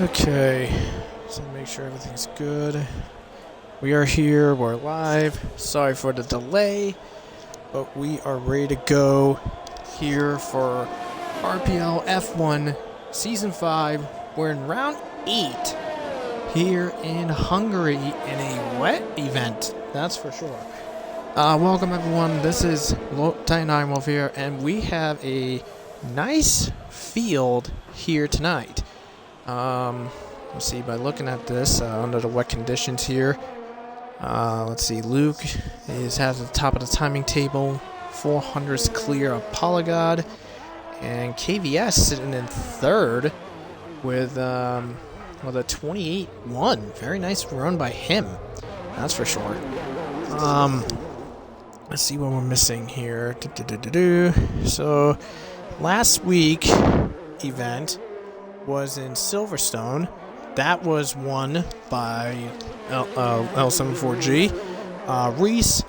Okay, so make sure everything's good. We are here, we're live. Sorry for the delay, but we are ready to go here for RPL F1 Season 5. We're in round 8 here in Hungary in a wet event, that's for sure. Welcome everyone, this is Titan Ironwolf here, and we have a nice field here tonight. Let's see, by looking at this, under the wet conditions here, let's see, Luke has at the top of the timing table, 400s clear of Polygod, and KVS sitting in third with a 28-1. Very nice run by him, that's for sure. Let's see what we're missing here. So, last week event was in Silverstone. That was won by L74G. Reese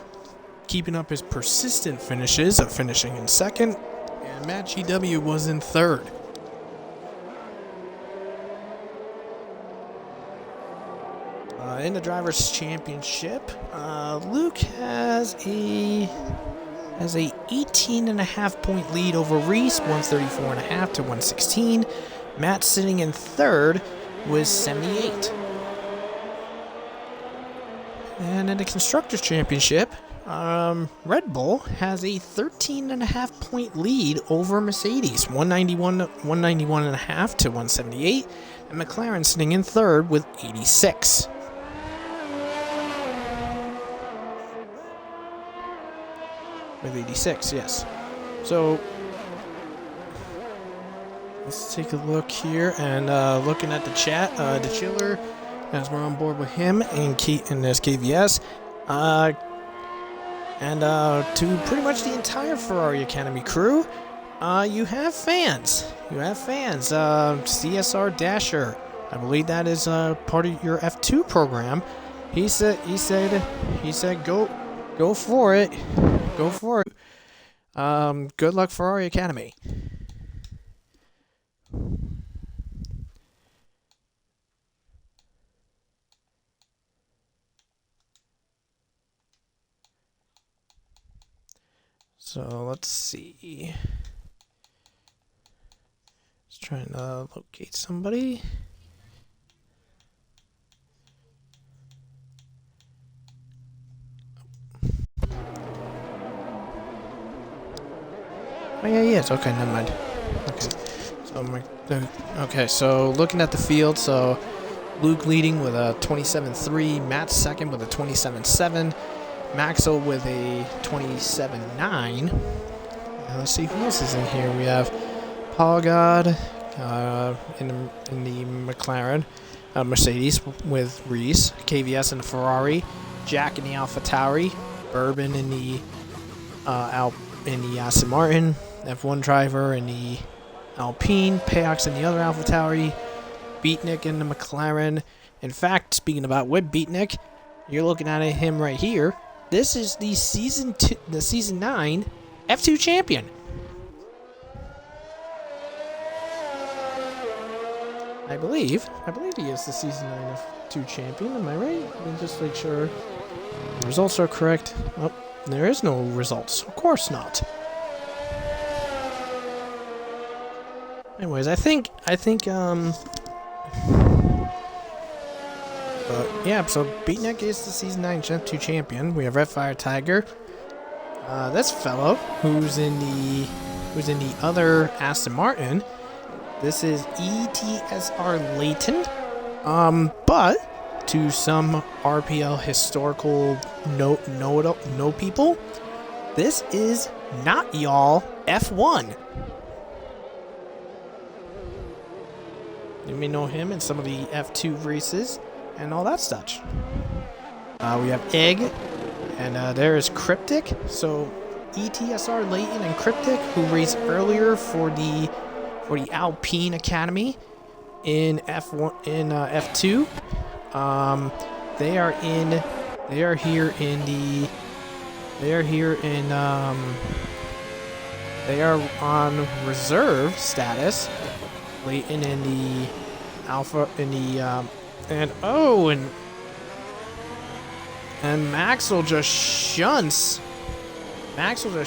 keeping up his persistent finishes of finishing in second, and Matt GW was in third. In the Drivers' Championship, Luke has a 18.5 point lead over Reese, 134.5 to 116. Matt sitting in third with 78. And in the Constructors' Championship, Red Bull has a 13.5 point lead over Mercedes, 191.5 to 178. And McLaren sitting in third with 86. With 86, yes. So let's take a look here, and looking at the chat, the Chiller, as we're on board with him, and there's KVS, and to pretty much the entire Ferrari Academy crew, you have fans. CSR Dasher, I believe that is part of your F2 program. He said, go for it. Go for it. Good luck, Ferrari Academy. So let's see. Just trying to locate somebody. Oh yeah, he is. Okay, never mind. Okay, so looking at the field, so Luke leading with a 27.3, Matt second with a 27.7, Maxwell with a 27.9. Let's see who else is in here. We have Polygod in the McLaren, Mercedes with Reese, KVS in the Ferrari, Jack in the AlphaTauri, Bourbon in the Aston Martin, F1 driver in the Alpine, Payox in the other AlphaTauri, Beatnik in the McLaren. In fact, speaking about with Beatnik, you're looking at him right here. This is the season 9 F2 champion. I believe he is the season 9 F2 champion. Am I right? Let me just make sure the results are correct. Oh, there is no results. Of course not. Anyways, I think yeah, so Beatnik is the season 9 F2 champion. We have Redfire Tiger. This fellow who's in the other Aston Martin. This is ETSR Layton. But to some RPL historical know people, this is not y'all F1. You may know him in some of the F2 races and all that stuff. We have Egg, and there is Cryptic. So ETSR, Leighton, and Cryptic, who raced earlier for the Alpine Academy in F1 in F2. They are on reserve status. Leighton in the Alpha in the and Maxwell just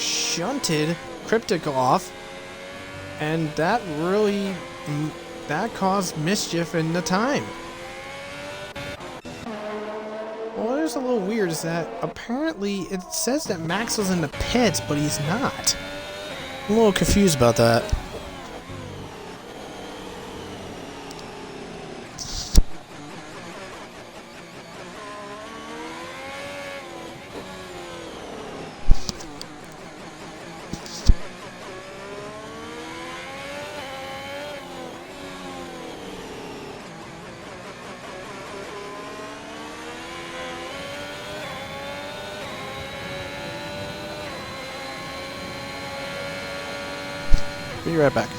shunted Cryptic off, and that caused mischief in the time. What is a little weird is that apparently it says that Maxwell's in the pits, but he's not. I'm a little confused about that. Be right back.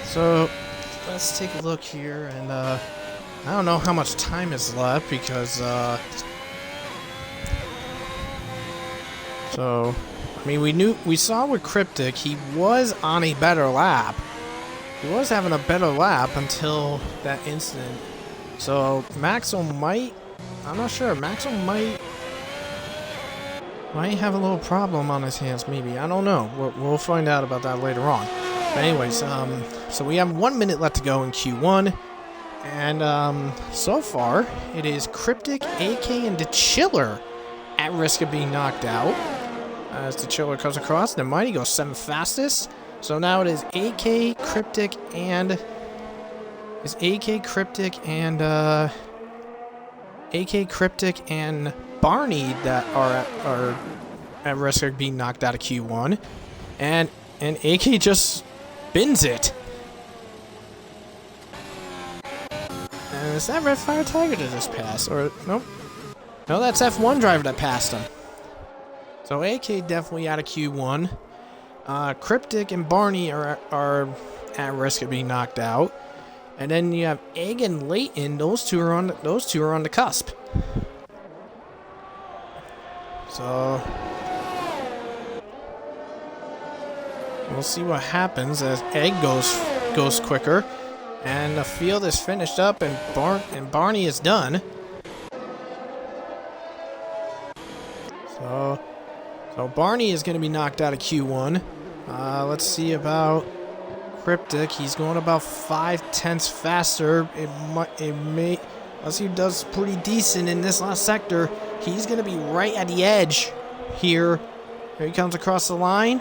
So, let's take a look here, and I don't know how much time is left because, so, I mean, we saw with Cryptic, he was on a better lap. He was having a better lap until that incident. So, Maxwell might, I'm not sure, Maxwell might have a little problem on his hands, maybe. I don't know. We'll find out about that later on. But anyways, so we have 1 minute left to go in Q1, and so far it is Cryptic, AK, and the Chiller at risk of being knocked out. As the Chiller comes across, the Mighty goes 7th fastest. So now it is AK, Cryptic, and Barney that are at risk of being knocked out of Q1, and AK just spins it. And is that Red Fire Tiger that just passed? Or nope. No, that's F1 driver that passed him. So AK definitely out of Q1. Cryptic and Barney are at risk of being knocked out. And then you have Egg and Leighton. Those two are on the cusp. So we'll see what happens as Egg goes quicker, and the field is finished up, and Barney is done. So Barney is going to be knocked out of Q1. Let's see about Cryptic. He's going about 5/10 faster. Unless he does pretty decent in this last sector, he's going to be right at the edge here. Here he comes across the line,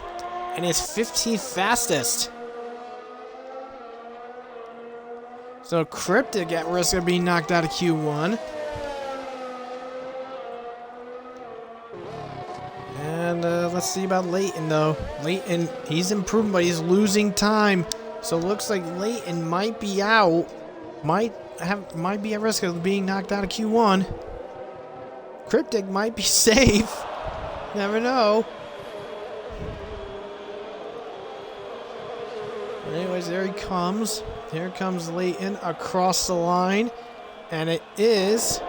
and it's 15th fastest. So Cryptic at risk of being knocked out of Q1. And let's see about Leighton, though. Leighton, he's improving, but he's losing time. So it looks like Leighton might be out. Might be at risk of being knocked out of Q1. Cryptic might be safe. Never know. But anyways, there he comes. Here comes Leighton across the line. And it is...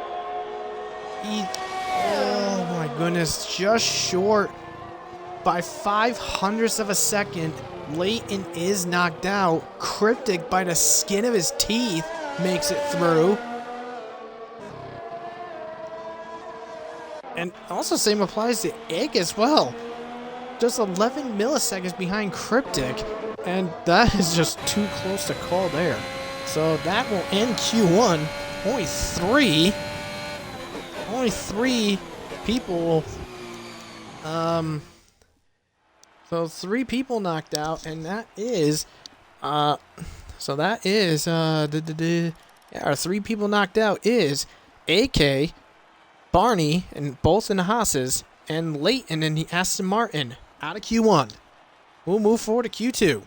oh my goodness, just short. by 0.05 of a second. Leighton is knocked out. Cryptic, by the skin of his teeth, makes it through. And also same applies to Egg as well. Just 11 milliseconds behind Cryptic. And that is just too close to call there. So that will end Q1. Only three people. So 3 people knocked out, and that is, our 3 people knocked out is AK, Barney, and both in the Haas's, and Leighton in the Aston Martin out of Q1. We'll move forward to Q2.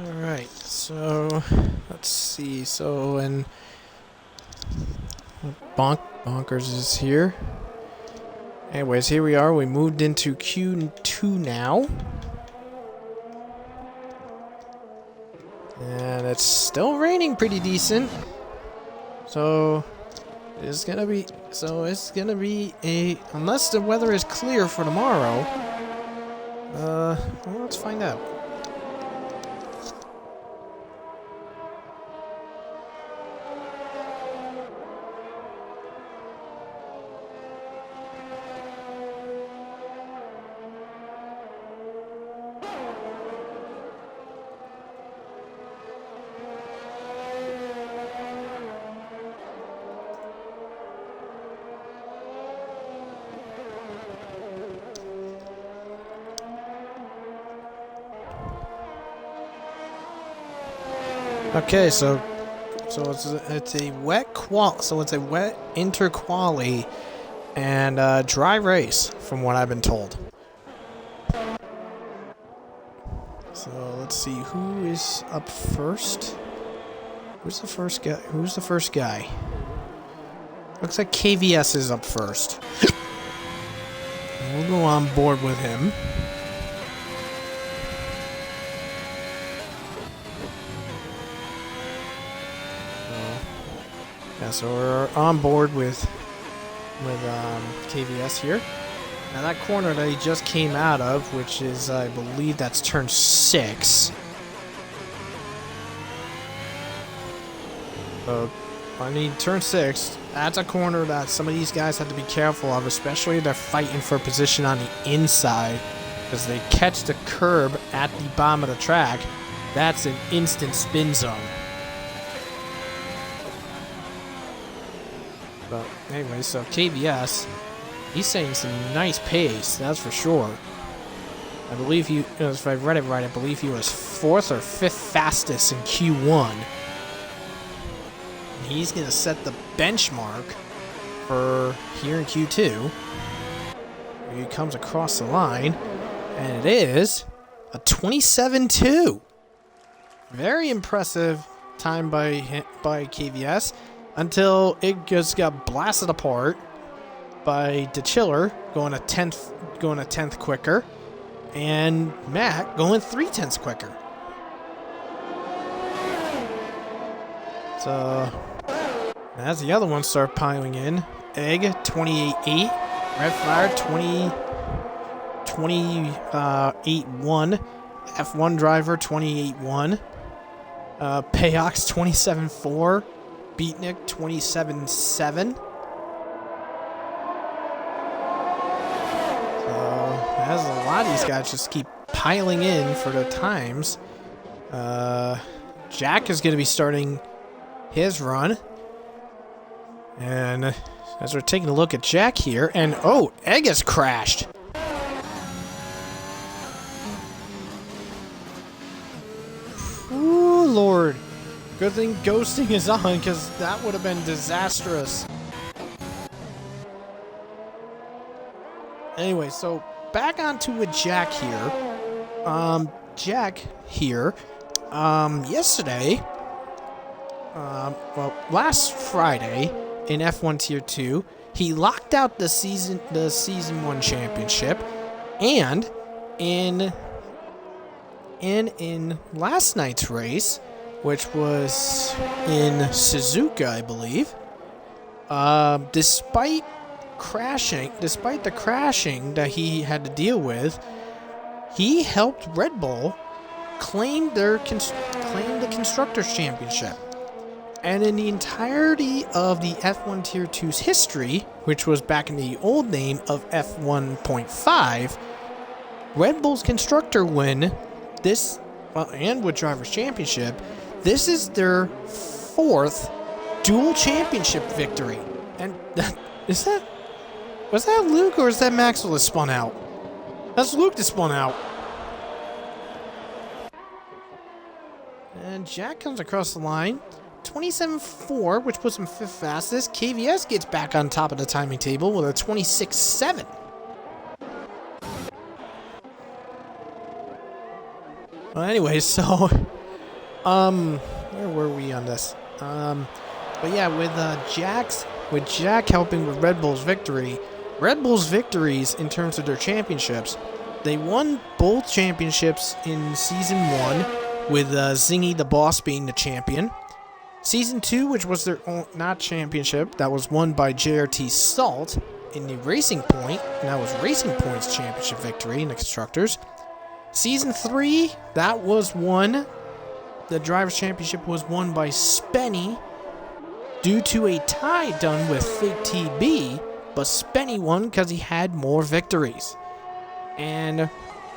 Alright, so let's see. So, and Bonkers is here. Anyways, here we are. We moved into Q2 now. And it's still raining pretty decent. So it's gonna be a, unless the weather is clear for tomorrow. Well, let's find out. Okay, so it's a wet interquali and dry race from what I've been told. So let's see who is up first. Who's the first guy? Looks like KVS is up first. We'll go on board with him. Yeah, so we're on board with KVS here. Now that corner that he just came out of, which is, I believe that's turn 6. So, I mean, turn 6, that's a corner that some of these guys have to be careful of, especially if they're fighting for position on the inside, because they catch the curb at the bottom of the track. That's an instant spin zone. But anyway, so KVS, he's saying some nice pace, that's for sure. I believe he, if I read it right, I believe he was 4th or 5th fastest in Q1. And he's going to set the benchmark for here in Q2. He comes across the line, and it is a 27-2. Very impressive time by KVS until it just got blasted apart by DeChiller going a tenth quicker, and Matt going 0.3 quicker. So as the other ones start piling in, Egg 28-8, Red Fire 28-1, F1 Driver 28-1, Payox 27-4, Beatnik 27-7. As a lot of these guys just keep piling in for the times. Jack is going to be starting his run. And as we're taking a look at Jack here, and oh, Egg has crashed. Ooh, Lord. Good thing ghosting is on, because that would have been disastrous. Anyway, so back onto with Jack here. Yesterday, last Friday in F1 Tier 2, he locked out the Season 1 championship, and in last night's race, which was in Suzuka, I believe, despite the crashing that he had to deal with, he helped Red Bull claim the Constructors' Championship. And in the entirety of the F1 Tier 2's history, which was back in the old name of F1.5, Red Bull's Constructor win and with Drivers' Championship, this is their 4th dual championship victory. And was that Luke or is that Maxwell that spun out? That's Luke that spun out. And Jack comes across the line. 27-4, which puts him 5th fastest. KVS gets back on top of the timing table with a 26-7. Well, anyway, so, where were we on this? But yeah, with Jack helping with Red Bull's victory, Red Bull's victories in terms of their championships, they won both championships in Season 1, with Zingy the Boss being the champion. Season 2, which was their own, not championship, that was won by JRT Salt in the Racing Point, and that was Racing Point's championship victory in the Constructors. Season 3, that was won. The Drivers' Championship was won by Spenny due to a tie done with Fake TB, but Spenny won because he had more victories. And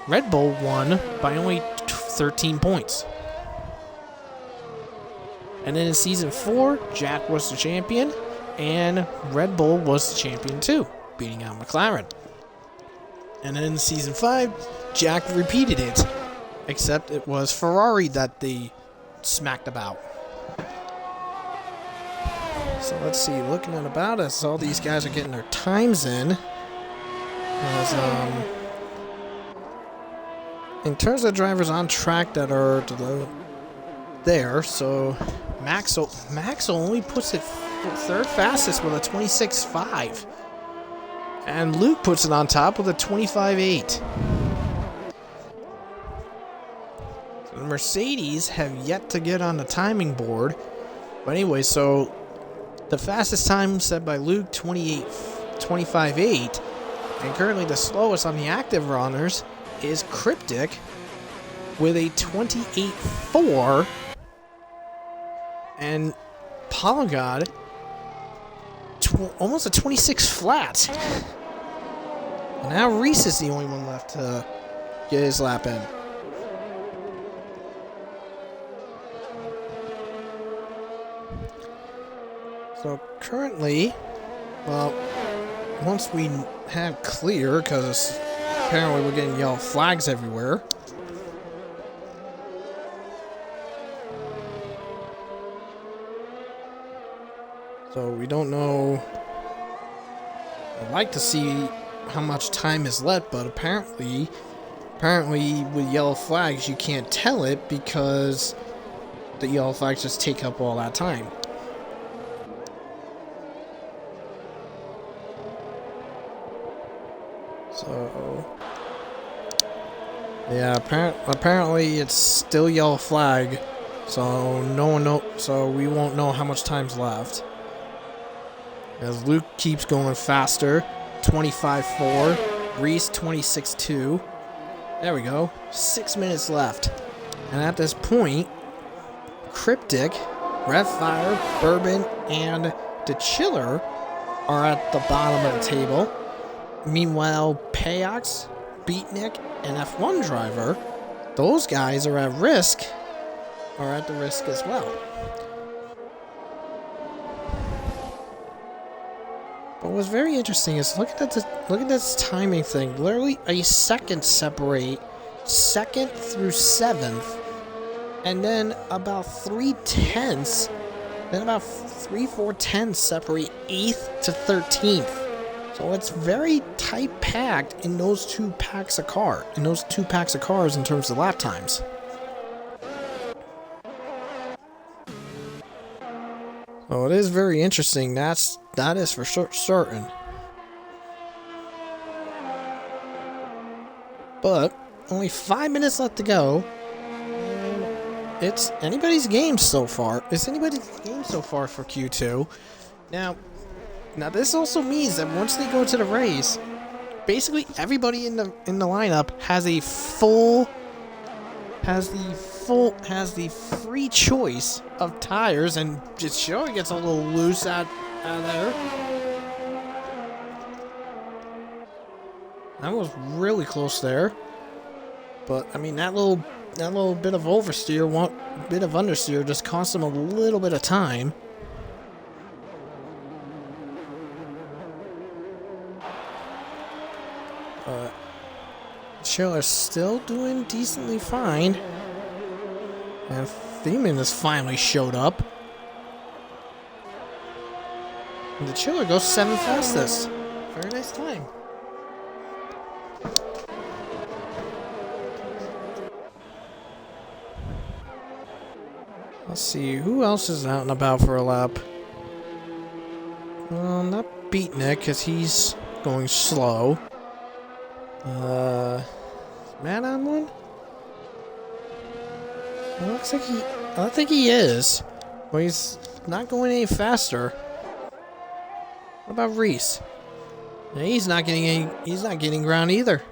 Red Bull won by only 13 points. And then in Season 4, Jack was the champion, and Red Bull was the champion too, beating out McLaren. And then in Season 5, Jack repeated it, except it was Ferrari that they smacked about. So let's see, looking at about us, all these guys are getting their times in. In terms of drivers on track that are there, so Maxwell only puts it 3rd fastest with a 26.5. And Luke puts it on top with a 25.8. So the Mercedes have yet to get on the timing board. But anyway, so the fastest time set by Luke, 25.8. And currently the slowest on the active runners is Cryptic with a 28.4. And Polygod, almost a 26 flat. And now Reese is the only one left to get his lap in. So currently, well, once we have clear, because apparently we're getting yellow flags everywhere. So we don't know I'd like to see how much time is left, but apparently with yellow flags you can't tell it because the yellow flags just take up all that time. So yeah, apparently it's still yellow flag, so so we won't know how much time's left. As Luke keeps going faster, 25.4, Reese 26.2. There we go, 6 minutes left. And at this point, Cryptic, Redfire, Bourbon, and the Chiller are at the bottom of the table. Meanwhile, Payox, Beatnik, and F1 Driver, those guys are at the risk as well. But what's very interesting is look at this timing thing. Literally a second separate 2nd through 7th, and then about 3/10, then about 3/4 separate 8th to 13th. So it's very tight packed in those two packs of cars in terms of lap times. So it is very interesting. That is for certain. But only 5 minutes left to go. It's anybody's game so far. It's anybody's game so far for Q2. Now this also means that once they go to the race, basically everybody in the lineup has the free choice of tires, and just showing gets a little loose out of there. That was really close there, but I mean that little bit of understeer just cost him a little bit of time. Chiller's still doing decently fine. And Theman has finally showed up. And the Chiller goes 7th fastest. Very nice time. Let's see, who else is out and about for a lap? Well, not Beatnik, because he's going slow. Is Matt on one? It looks like I don't think he is. But he's not going any faster. What about Reese? Yeah, he's not getting ground either.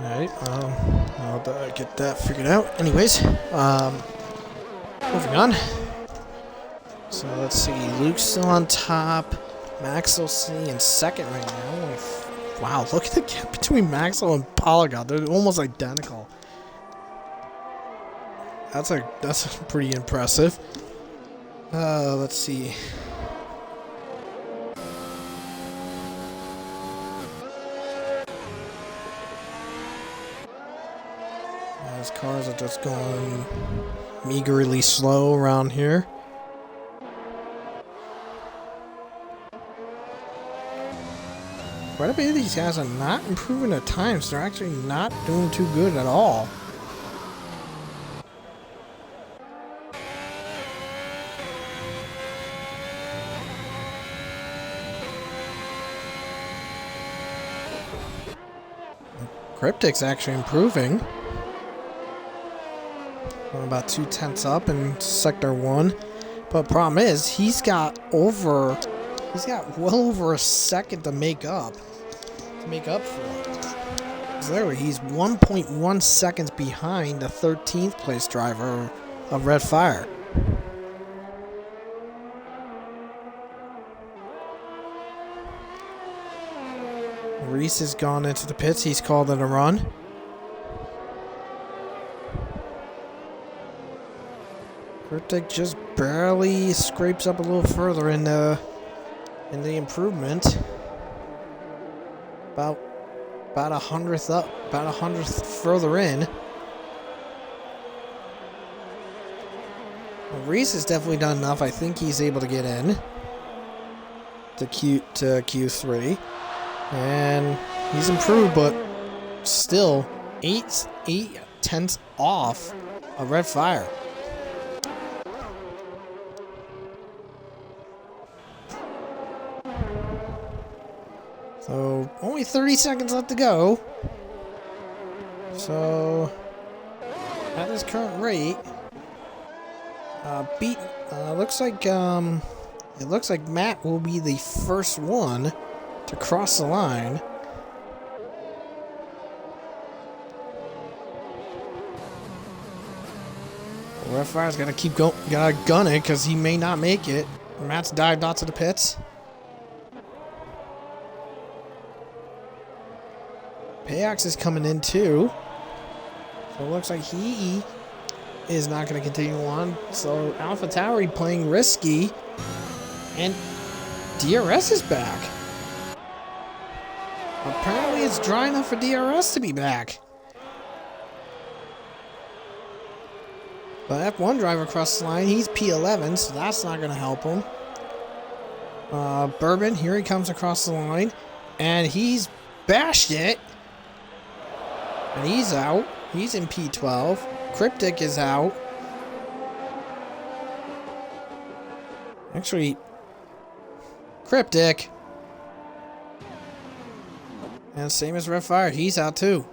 Alright, I'll get that figured out. Anyways, moving on. So let's see, Luke's still on top. Maxwell's sitting in 2nd right now. Wow, look at the gap between Maxwell and Polygon. They're almost identical. That's pretty impressive. Let's see. These cars are just going meagerly slow around here. Quite a bit of these guys are not improving their times. They're actually not doing too good at all. Cryptic's actually improving. About 2/10 up in Sector 1. But the problem is, he's got over He's got well over a second to make up. For it. Literally, he's 1.1 seconds behind the 13th place driver of Red Fire. Reese has gone into the pits. He's called it a run. Cryptic just barely scrapes up a little further in the improvement. About a hundredth up, about a hundredth further in. Well, Reese has definitely done enough. I think he's able to get in to Q3, and he's improved, but still 8/10 off of Red Fire. So, only 30 seconds left to go. So, at this current rate, it looks like Matt will be the first one to cross the line. Red Fire's gotta keep going, gotta gun it, because he may not make it. Matt's dived out to the pits. Payox is coming in too. So it looks like he is not going to continue on. So Alpha Tauri playing risky. And DRS is back. Apparently it's dry enough for DRS to be back. But F1 driver across the line, he's P11, so that's not going to help him. Bourbon, here he comes across the line. And he's bashed it. And he's out. He's in P12. Cryptic is out. Actually, Cryptic. And same as Red Fire, he's out too.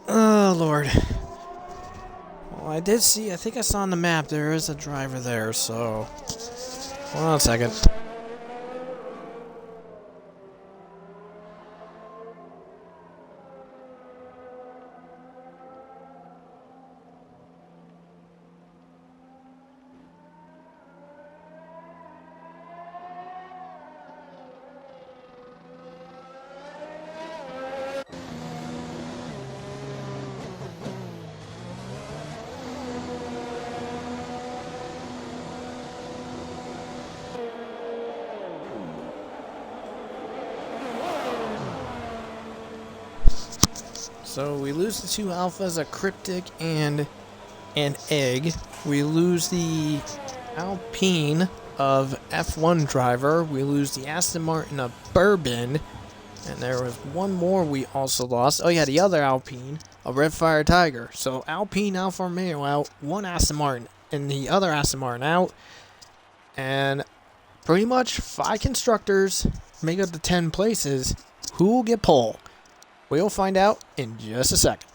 Oh, Lord. Well, I think I saw on the map there is a driver there, so... Hold on a second. So we lose the two alphas, a Cryptic and an Egg. We lose the Alpine of F1 driver. We lose the Aston Martin of Bourbon. And there was one more we also lost. Oh yeah, the other Alpine, a Red Fire Tiger. So Alpine, Alfa Romeo out, one Aston Martin, and the other Aston Martin out. And pretty much 5 constructors make up the 10 places. Who will get pole? We'll find out in just a second.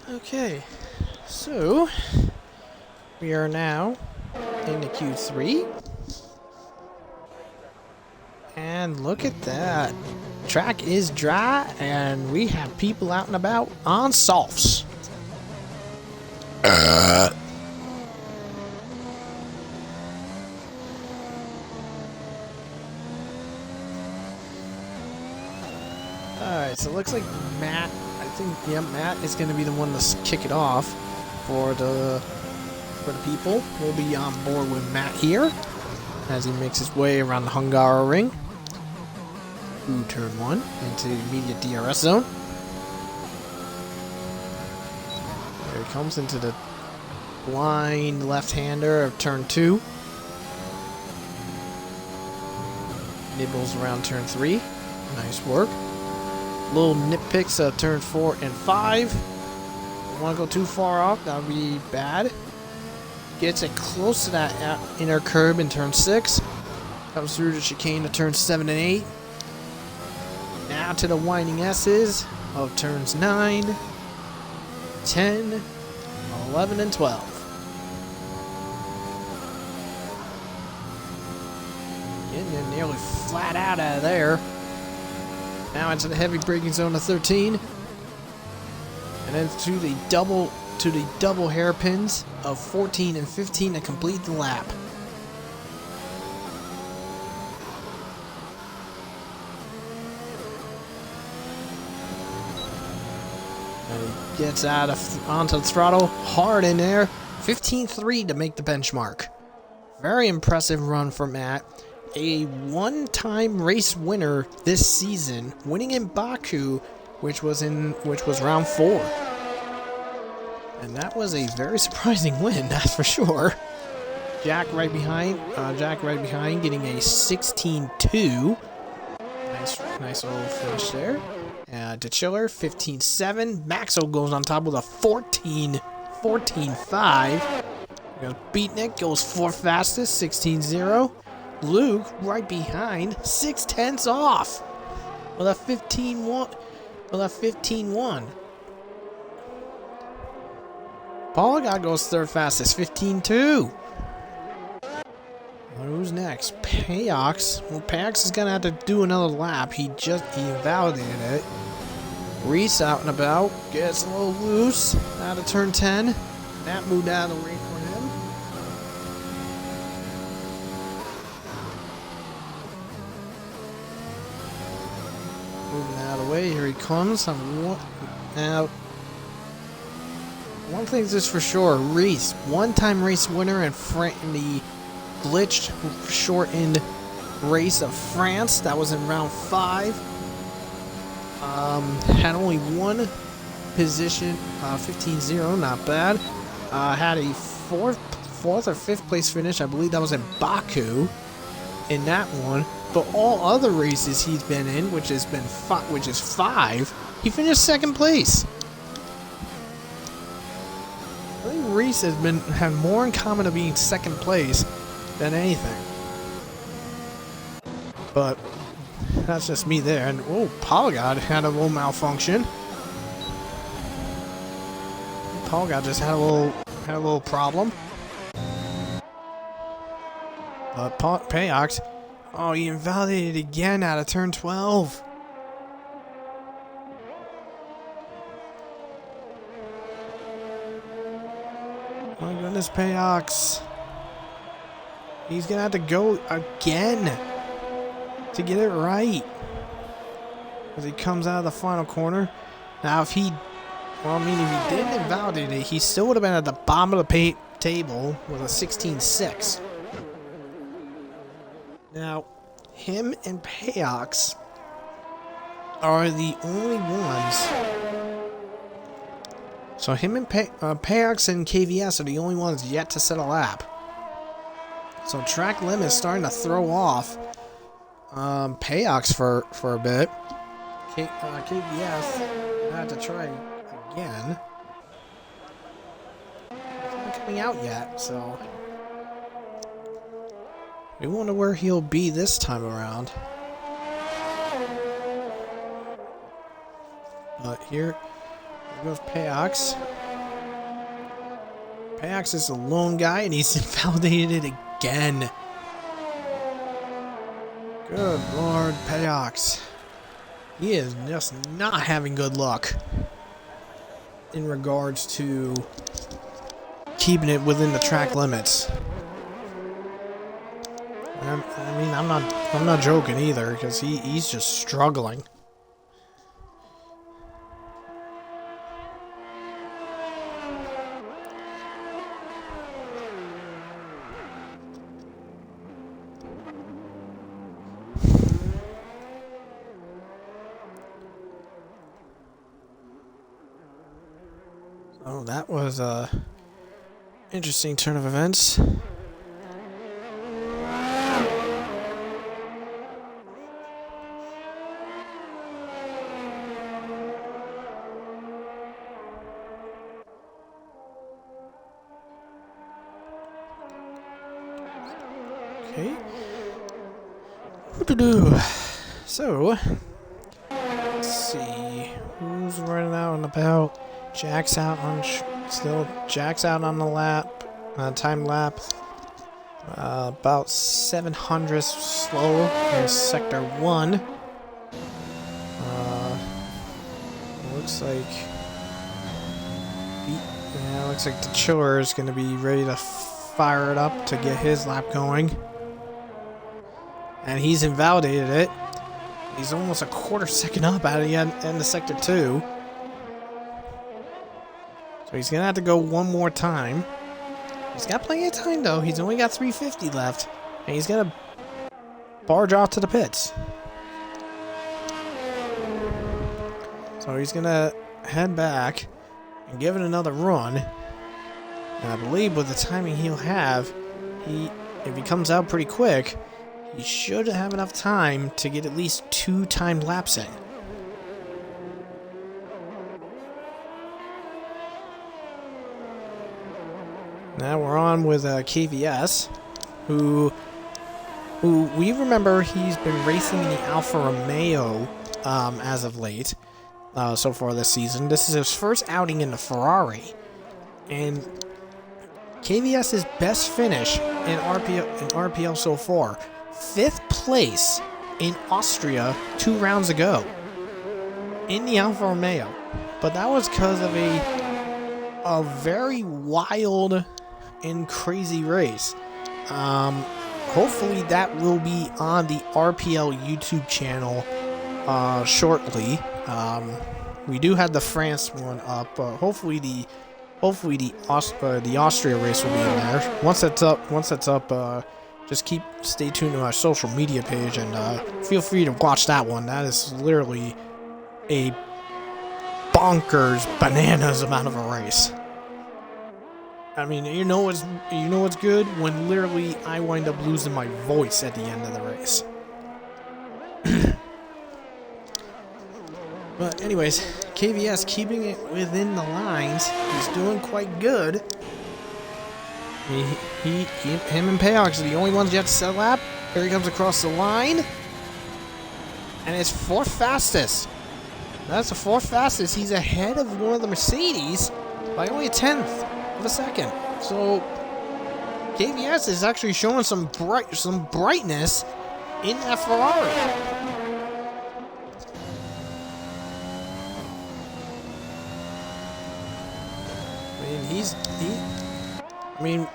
Okay, so we are now in the Q3. And look at that. Track is dry, and we have people out and about on softs. Alright, so it looks like Matt, Matt is going to be the one to kick it off for the people. We'll be on board with Matt here as he makes his way around the Hungary ring. Through turn 1 into immediate DRS zone. There he comes into the blind left-hander of turn 2. Nibbles around turn 3. Nice work. Little nitpicks of turn 4 and 5. Don't want to go too far off, that would be bad. Gets it close to that inner curb in turn 6. Comes through the chicane to turn 7 and 8. Now to the winding S's of turns 9, 10, 11, and 12. Getting nearly flat out of there. Now into the heavy braking zone of 13. And then to the double hairpins of 14 and 15 to complete the lap. And he gets onto the throttle hard in there. 15.3 to make the benchmark. Very impressive run for Matt. A one-time race winner this season, winning in Baku, which was round 4. And that was a very surprising win, that's for sure. Jack right behind, getting a 16.2. Nice little finish there. To Chiller, 15.7. Maxo goes on top with a 14.5. Beatnik goes 4th fastest, 16.0. Luke right behind, 6/10 off with a 15.1. Paul goes 3rd fastest, 15.2. Who's next? Payox. Well, Payox is gonna have to do another lap. He invalidated it. Reese out and about, gets a little loose out of turn 10. That moved out of the way for him. Moving out of the way, here he comes. Now, one thing's just for sure, Reese, one-time race winner in the glitched, shortened race of France. That was in round 5. Had only one position, 15.0, not bad. Had a fourth or 5th place finish. I believe that was in Baku in that one. But all other races he's been in, which is 5, he finished 2nd place. I think Reese had more in common of being 2nd place than anything. But that's just me there. And Polgod had a little malfunction. Polgod just had a little problem. But Payox, he invalidated again out of turn 12. My goodness, Payox. He's gonna have to go again to get it right. As he comes out of the final corner. Now, if he didn't invalidate it, he still would have been at the bottom of the table with a 16.6. Now, him and Payox are the only ones. So him and Payox and KVS are the only ones yet to set a lap. So track limit is starting to throw off Payox for a bit. KVS had to try again. It's not coming out yet, so we wonder where he'll be this time around. But here goes Payox. Payax is the lone guy, and he's invalidated again. Good Lord, Payax. He is just not having good luck in regards to keeping it within the track limits. I mean, I'm not joking either, because he's just struggling. Oh, that was a interesting turn of events. Okay. So, let's see who's running out and about. Jack's out on Jack's out on the lap, time lap. About 700 slow in sector 1. Looks like the chiller is going to be ready to fire it up to get his lap going. And he's invalidated it. He's almost a quarter second up out of the end of sector 2. So he's going to have to go one more time. He's got plenty of time, though. He's only got 350 left. And he's going to barge off to the pits. So he's going to head back and give it another run. And I believe with the timing he'll have, if he comes out pretty quick, he should have enough time to get at least 2 timed laps in. Now we're on with KVS, who we remember he's been racing in the Alfa Romeo as of late, so far this season. This is his first outing in the Ferrari, and KVS's best finish in RPL so far, 5th place in Austria 2 rounds ago in the Alfa Romeo, but that was because of a very wild and crazy race. Hopefully that will be on the RPL YouTube channel shortly. We do have the France one up, but hopefully the Austria race will be in there. Once that's up, just stay tuned to our social media page and feel free to watch that one. That is literally a bonkers bananas amount of a race. I mean, you know what's good? When literally I wind up losing my voice at the end of the race. But anyways, KVS keeping it within the lines. He's doing quite good. Him and Payox are the only ones yet to set a lap. Here he comes across the line. And it's 4th fastest. That's the 4th fastest. He's ahead of one of the Mercedes by only a 1/10 of a second. So KVS is actually showing some brightness in that Ferrari. I mean,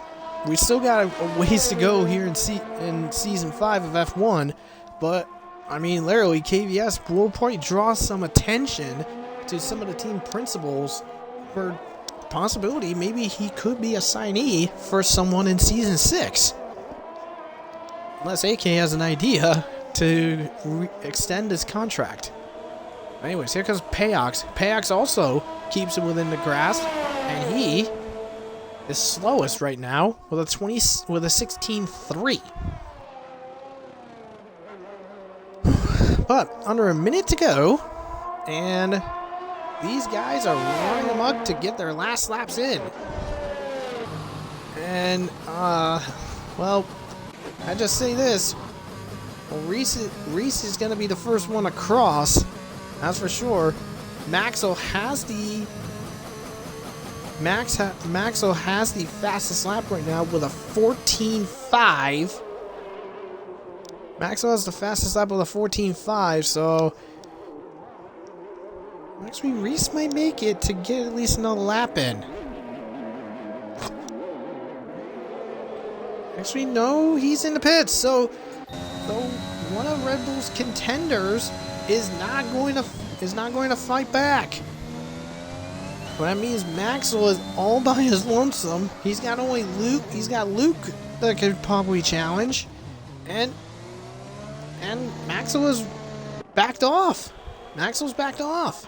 we still got a ways to go here in season 5 of F1, but I mean, literally, KVS will probably draw some attention to some of the team principals for possibility. Maybe he could be a signee for someone in season 6, unless AK has an idea to extend his contract. Anyways, here comes Payox. Payox also keeps it within the grasp, and he is slowest right now with a 16.3. But under a minute to go, and these guys are running amok to get their last laps in. And well, I just say this: well, Reese is going to be the first one across. That's for sure. Maxwell has the Maxwell has the fastest lap right now with a 14.5. Maxwell has the fastest lap with a 14.5, so actually Reese might make it to get at least another lap in. Actually, no, he's in the pits, so one of Red Bull's contenders is not going to fight back. But that means Maxwell is all by his lonesome. He's got only Luke. He's got Luke that could probably challenge, and Maxwell is backed off. Maxwell's backed off.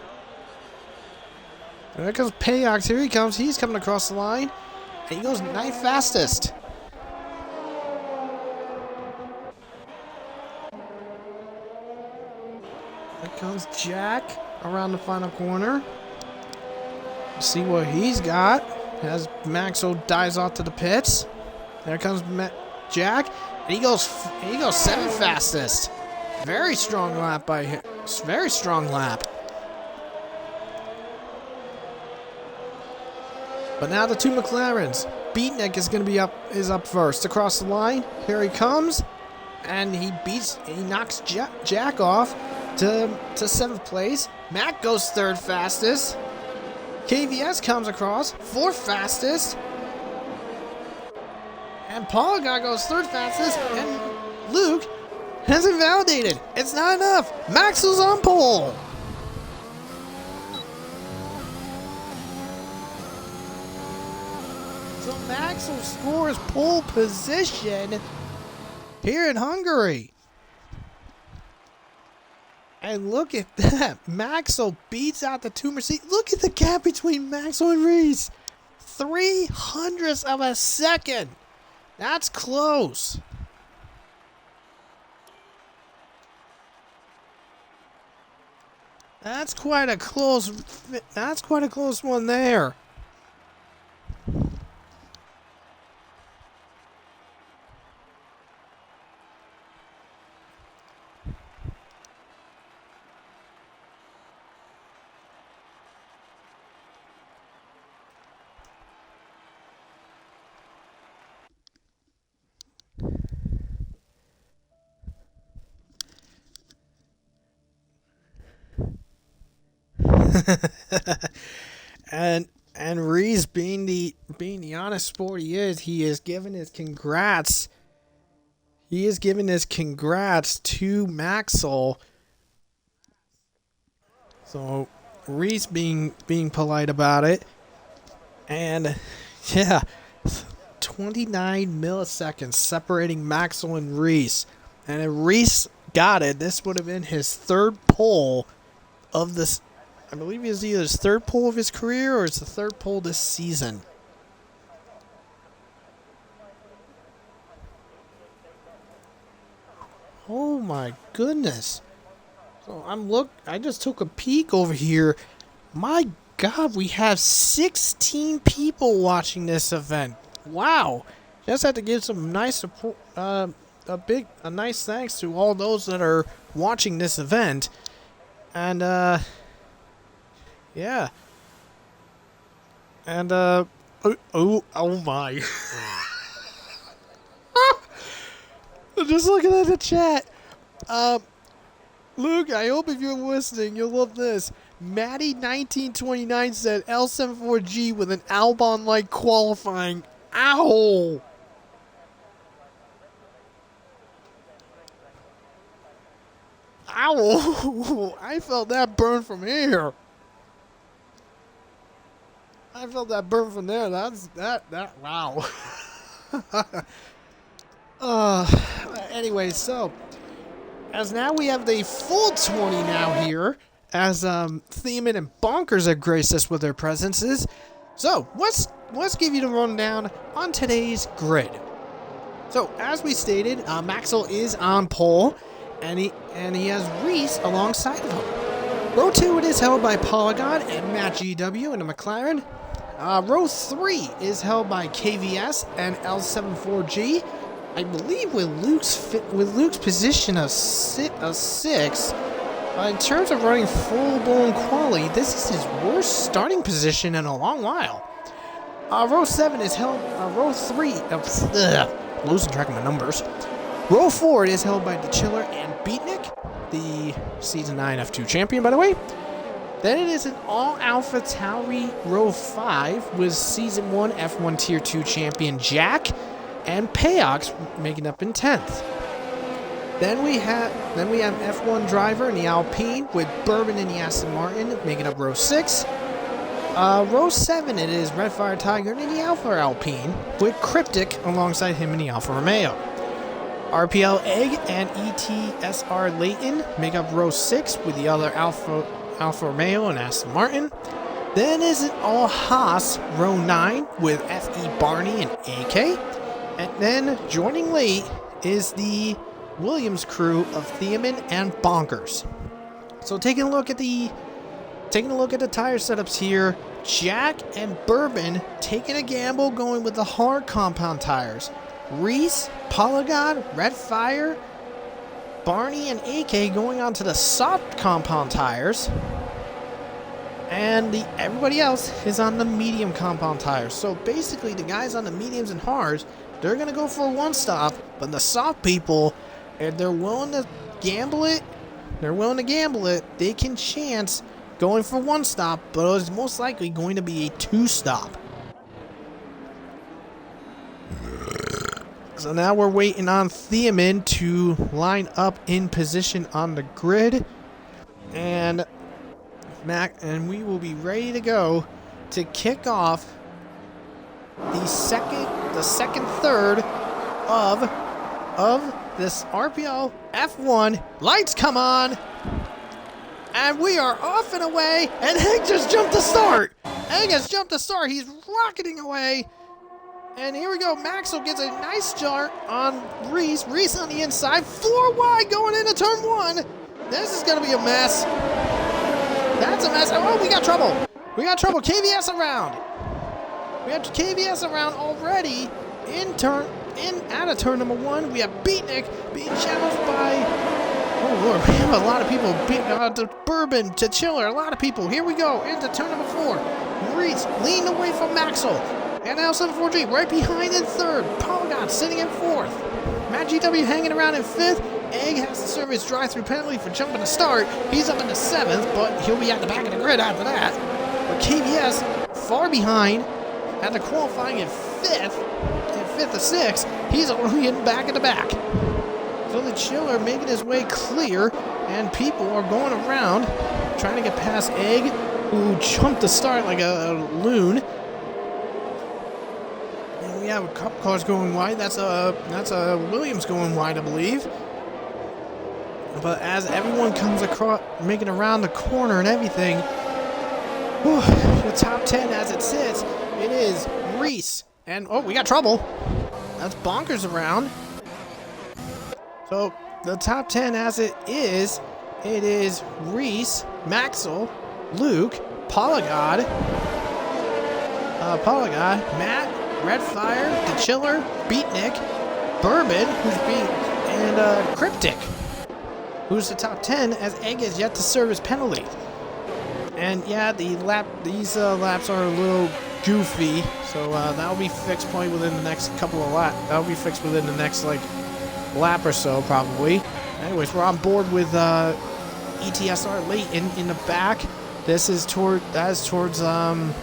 There comes Payox. Here he comes. He's coming across the line, and he goes ninth fastest. There comes Jack around the final corner. See what he's got as Maxwell dives off to the pits. There comes Jack, and he goes 7th fastest. Very strong lap by him. Very strong lap. But now the two McLarens. Beatnik is up first across the line. Here he comes, and he knocks Jack off to 7th place. Matt goes 3rd fastest. KVS comes across 4th fastest. And Polygon goes 3rd fastest. And Luke has invalidated. It's not enough. Maxwell's on pole. So Maxwell scores pole position here in Hungary. And look at that. Maxwell beats out the two Mercedes. Look at the gap between Maxwell and Reese. 0.03 of a second. That's close. That's quite a close one there. and Reese being the honest sport he is giving his congrats. He is giving his congrats to Maxwell. So Reese being polite about it. And yeah, 29 milliseconds separating Maxwell and Reese. And if Reese got it, this would have been his 3rd pole of this. I believe it's either his 3rd pole of his career or it's the 3rd pole this season. Oh my goodness. So I just took a peek over here. My God, we have 16 people watching this event. Wow. Just have to give some nice support, a nice thanks to all those that are watching this event. And yeah. And oh my. Just looking at the chat. Luke, I hope if you're listening, you'll love this. Maddie1929 said L74G with an Albon-like qualifying. Ow! Ow! I felt that burn from here. I felt that burn from there. Wow. Anyway, so as now we have the full 20 now here, as Thiemann and Bonkers have graced us with their presences. So let's give you the rundown on today's grid. So as we stated, Maxwell is on pole, and he has Reese alongside of him. Row 2 it is held by Polygon and Matt GW in the McLaren. Row 3 is held by KVS and L74G. I believe with Luke's position of 6, in terms of running full-blown quali, this is his worst starting position in a long while. Row 7 is held, row 3, losing track of my numbers. Row 4 is held by the Chiller and Beatnik, the Season 9 F2 champion, by the way. Then it is an all-alpha Tauri row 5 with Season 1 F1 Tier 2 champion Jack and Payox making up in 10th. Then we have F1 driver in the Alpine with Bourbon in the Aston Martin making up row 6. Row 7 it is Redfire Tiger in the Alpha Alpine with Cryptic alongside him in the Alfa Romeo. RPL Egg and ETSR Leighton make up row 6 with the other Alfa Romeo and Aston Martin. Then is it all Haas, row 9 with FE Barney and AK. And then joining late is the Williams crew of Theoman and Bonkers. So taking a look at the tire setups here, Jack and Bourbon taking a gamble going with the hard compound tires. Reese, Polygon, Redfire, Barney, and AK going on to the soft compound tires. And everybody else is on the medium compound tires. So basically the guys on the mediums and hards, they're going to go for a one stop. But the soft people, if they're willing to gamble it, they can chance going for one stop. But it's most likely going to be a two stop. So now we're waiting on Theoman to line up in position on the grid. And we will be ready to go to kick off the second third of this RPL F1. Lights come on, and we are off and away. And Egg just jumped the start. He's rocketing away. And here we go. Maxwell gets a nice start on Reese. Reese on the inside. 4 wide going into turn 1. This is going to be a mess. That's a mess. Oh, we got trouble. KVS around. We have KVS around already out of turn number 1. We have Beatnik being challenged by, oh Lord, we have a lot of people to Bourbon, to Chiller, a lot of people. Here we go into turn number 4. Reese leaning away from Maxwell. And now 74G right behind in 3rd. Polygon sitting in 4th. Matt GW hanging around in 5th. Egg has to serve his drive-through penalty for jumping to start. He's up into 7th, but he'll be at the back of the grid after that. But KVS far behind after qualifying in 5th or 6th. He's already in back of the back. So the Chiller making his way clear, and people are going around trying to get past Egg, who jumped to start like a loon. We have a couple cars going wide. That's a Williams going wide, I believe. But as everyone comes across, making around the corner and everything, the top 10 as it sits, it is Reese and we got trouble. That's Bonkers around. So the top 10 as it is Reese, Maxwell, Luke, Polygon, Matt, Redfire, The Chiller, Beatnik, Bourbon, and Cryptic, who's the top 10 as Egg is yet to serve his penalty. And yeah, these laps are a little goofy, so that'll be fixed probably within the next couple of laps. That'll be fixed within the next lap or so probably. Anyways, we're on board with ETSR Leighton in the back. This is for 11th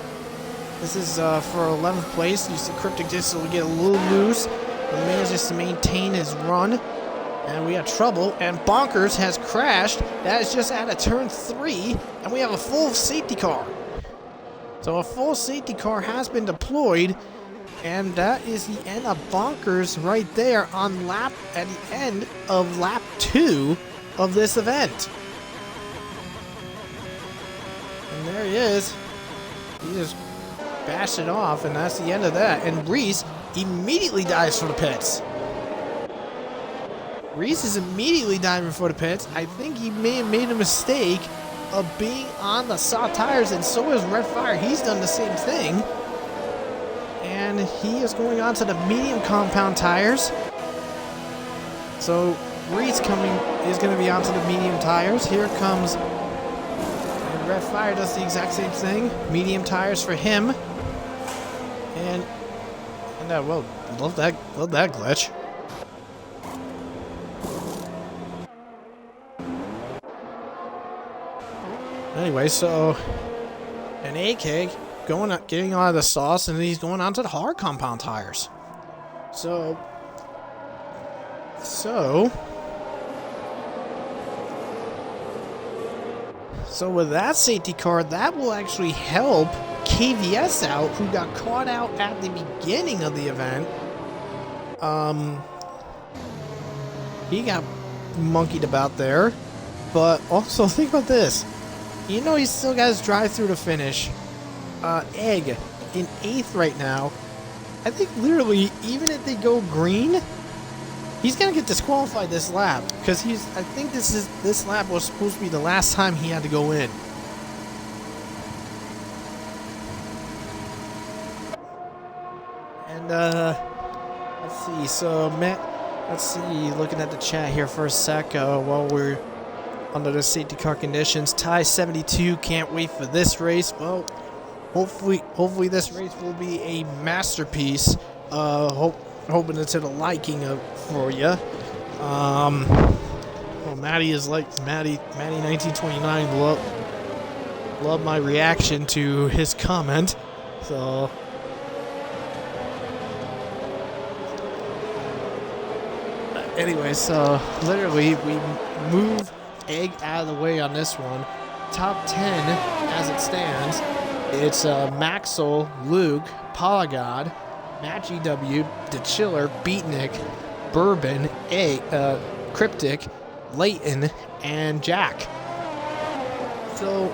place. You see Cryptic just will get a little loose. He manages to maintain his run. And we have trouble. And Bonkers has crashed. That is just out of turn 3. And we have a full safety car. So a full safety car has been deployed. And that is the end of Bonkers right there at the end of lap 2 of this event. And there he is. He just bashed it off, and that's the end of that. And Reese immediately dives for the pits. Reese is immediately diving for the pits. I think he may have made a mistake of being on the soft tires, and so is Redfire. He's done the same thing. And he is going on to the medium compound tires. So Reese is going to be onto the medium tires. Here comes, and Redfire does the exact same thing. Medium tires for him. And well, love that glitch. Anyway, so an AK getting out of the sauce, and he's going on to the hard compound tires. So with that safety car, that will actually help KVS out, who got caught out at the beginning of the event. He got monkeyed about there. But also, think about this. You know, he's still got his drive through to finish. Egg in 8th right now. I think literally, even if they go green, he's gonna get disqualified this lap, because I think this lap was supposed to be the last time he had to go in. And let's see. So Matt, let's see. Looking at the chat here for a sec while we're under the safety car conditions. Ty 72 can't wait for this race. Well, hopefully this race will be a masterpiece. Hoping it's to the liking for you. Well, Maddie is like Maddie 1929. Love my reaction to his comment. So anyway, so literally we move Egg out of the way on this one. Top 10 as it stands. It's Maxwell, Luke, Polygod, Matt GW, The Chiller, Beatnik, Bourbon, Cryptic, Leighton, and Jack. So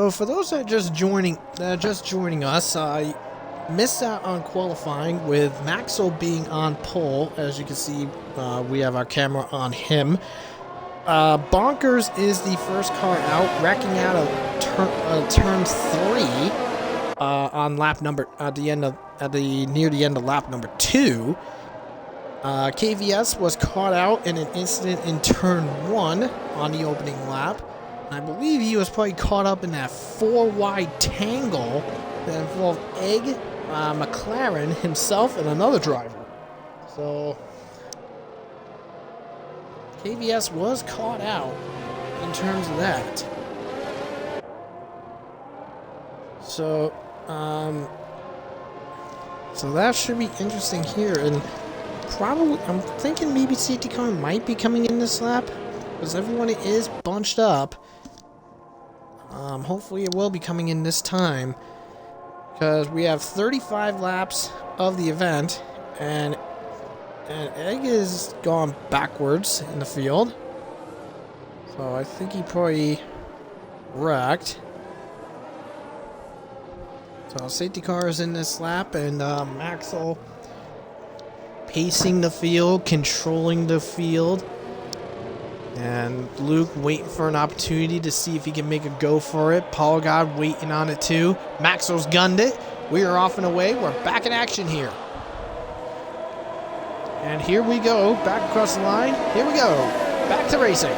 for those that are just joining us, I missed out on qualifying with Maxwell being on pole. As you can see, we have our camera on him. Bonkers is the first car out, wrecking out of turn 3 on lap number near the end of lap number 2. KVS was caught out in an incident in turn 1 on the opening lap. And I believe he was probably caught up in that 4-wide tangle that involved Egg, McLaren, himself, and another driver. So KVS was caught out in terms of that. So that should be interesting here, and probably I'm thinking maybe safety car might be coming in this lap because everyone is bunched up. Hopefully it will be coming in this time, because we have 35 laps of the event, and Egg is gone backwards in the field. So I think he probably wrecked. So safety car is in this lap, and Maxwell pacing the field, controlling the field. And Luke waiting for an opportunity to see if he can make a go for it. Polygod waiting on it too. Maxwell's gunned it. We are off and away. We're back in action here. And here we go. Back across the line. Here we go. Back to racing.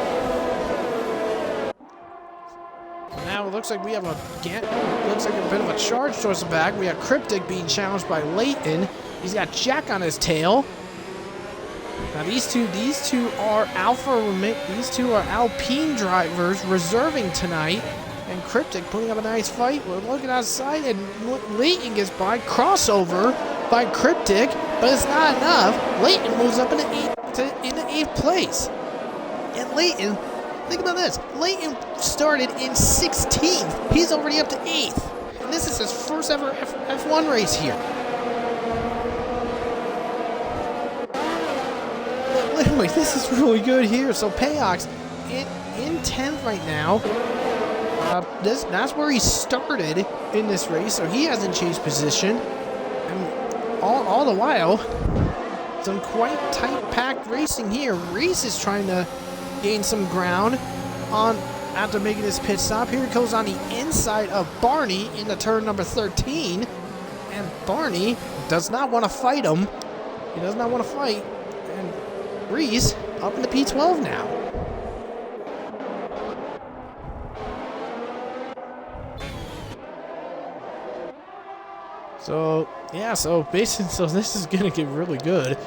Now it looks like we have a bit of a charge towards the back. We have Cryptic being challenged by Leighton. He's got Jack on his tail. Now these two are these two are Alpine drivers reserving tonight, and Cryptic putting up a nice fight. We're looking outside, and Leighton gets by, crossover by Cryptic, but it's not enough. Leighton moves up into 8th place, and Leighton, think about this, Leighton started in 16th. He's already up to 8th, and this is his first ever F1 race here. Literally, this is really good here. So Payox in 10th right now. That's where he started in this race, so he hasn't changed position. And all the while, some quite tight packed racing here. Reese is trying to gain some ground after making his pit stop. Here he goes on the inside of Barney into turn number 13, and Barney does not want to fight him. He does not want to fight. And Reese up in the P12 now. So, yeah, so basically, so this is going to get really good.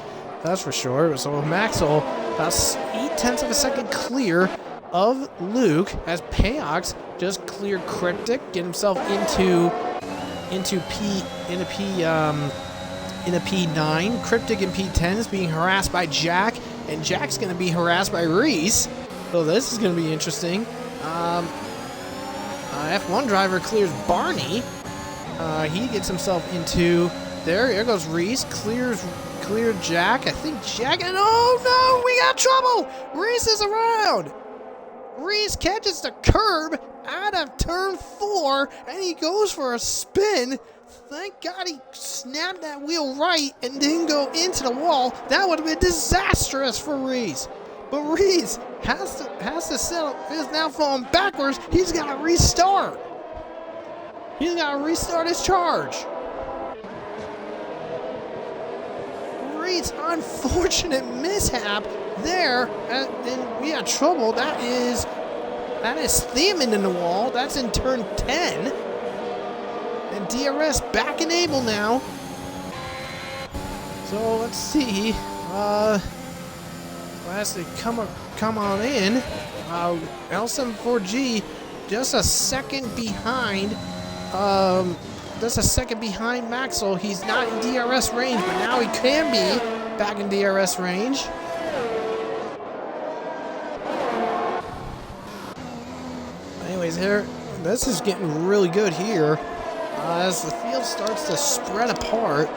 That's for sure. So Maxwell, about 0.8 of a second clear of Luke as Payox just cleared Cryptic, get himself into P9. Cryptic in P10 is being harassed by Jack, and Jack's going to be harassed by Reese. So this is going to be interesting. F1 driver clears Barney. He gets himself into there. Here goes Reese. Cleared Jack. I think Jack. And oh no, we got trouble. Reese is around. Reese catches the curb out of turn 4, and he goes for a spin. Thank God he snapped that wheel right and didn't go into the wall. That would have been disastrous for Reese. But Reese has to settle. Is now falling backwards. He's got to restart. He's got to restart his charge. Reese, unfortunate mishap there, and we had trouble. That is Theeman in the wall. That's in turn 10. And DRS back enabled now. So let's see. Has to come on in. L74G just a second behind. Just a second behind Maxwell. He's not in DRS range, but now he can be back in DRS range. Anyways, here, this is getting really good here. As the field starts to spread apart,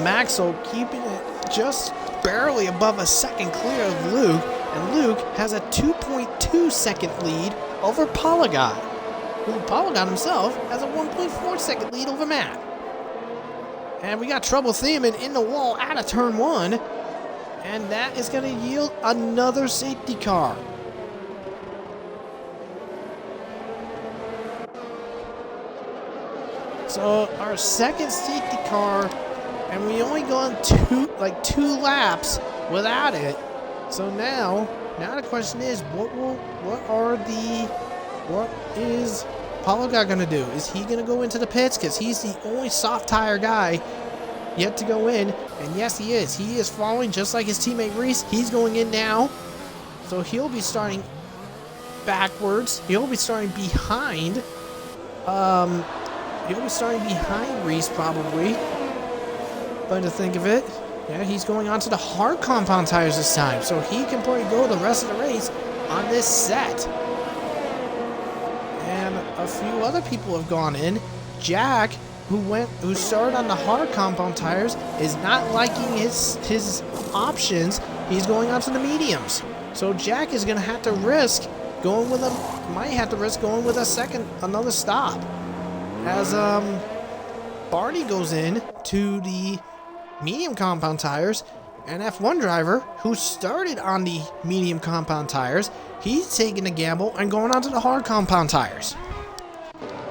Maxwell keeping it just barely above a second clear of Luke, and Luke has a 2.2 second lead over Polygon. Polygon himself has a 1.4 second lead over Matt. And we got trouble Theeman in the wall out of turn 1, and that is going to yield another safety car. So our second safety car, and we only gone two laps without it. So now the question is, what is Polygon gonna do? Is he gonna go into the pits? Because he's the only soft tire guy yet to go in, and yes, he is. He is following just like his teammate Reese. He's going in now, so he'll be starting backwards. He'll be starting behind. He'll be starting behind Reese probably. But to think of it, yeah, he's going on to the hard compound tires this time, so he can probably go the rest of the race on this set. And a few other people have gone in. Jack, who started on the hard compound tires, is not liking his options. He's going on to the mediums. So Jack is gonna have to risk going with another stop. As Barney goes in to the medium compound tires, and F1 driver, who started on the medium compound tires, he's taking a gamble and going on to the hard compound tires.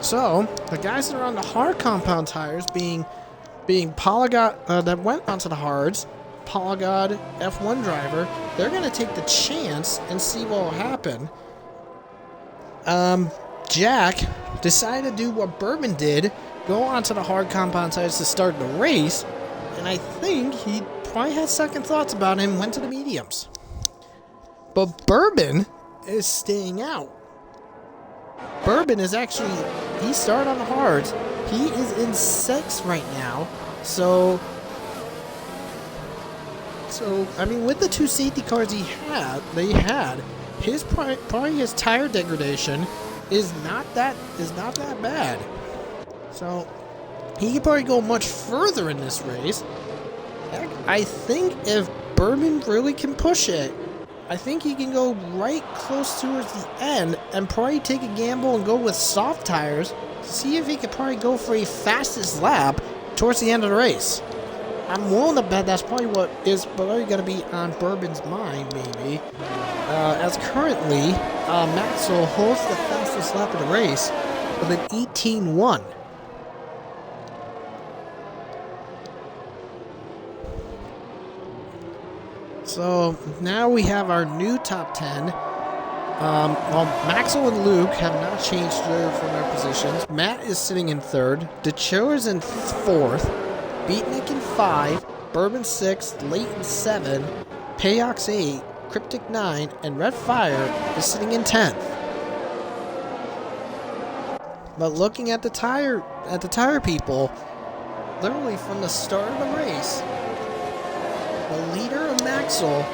So the guys that are on the hard compound tires, being Polygon, that went onto the hards, Polygon, F1 driver, they're going to take the chance and see what will happen. Jack decided to do what Bourbon did, go onto the hard compound tires to start the race, and I think he probably had second thoughts about him, went to the mediums. But Bourbon is staying out. Bourbon is actually, he started on the hards. He is in 6th right now. So I mean, with the 2 safety cars they had, his probably his tire degradation is not that bad. So he could probably go much further in this race. Heck, I think if Bourbon really can push it, I think he can go right close towards the end and probably take a gamble and go with soft tires to see if he could probably go for a fastest lap towards the end of the race. I'm willing to bet that's probably what is probably going to be on Bourbon's mind, maybe. As currently, Maxwell holds the fastest lap of the race with an 18.1. So now we have our new top 10. Well, Maxwell and Luke have not changed from their positions. Matt is sitting in third. DeCho's in fourth. Beatnik in 5. Bourbon 6th. Leighton 7. Payox 8. Cryptic 9. And Red Fire is sitting in 10th. But looking at the tire people, literally from the start of the race, the leader of Maxwell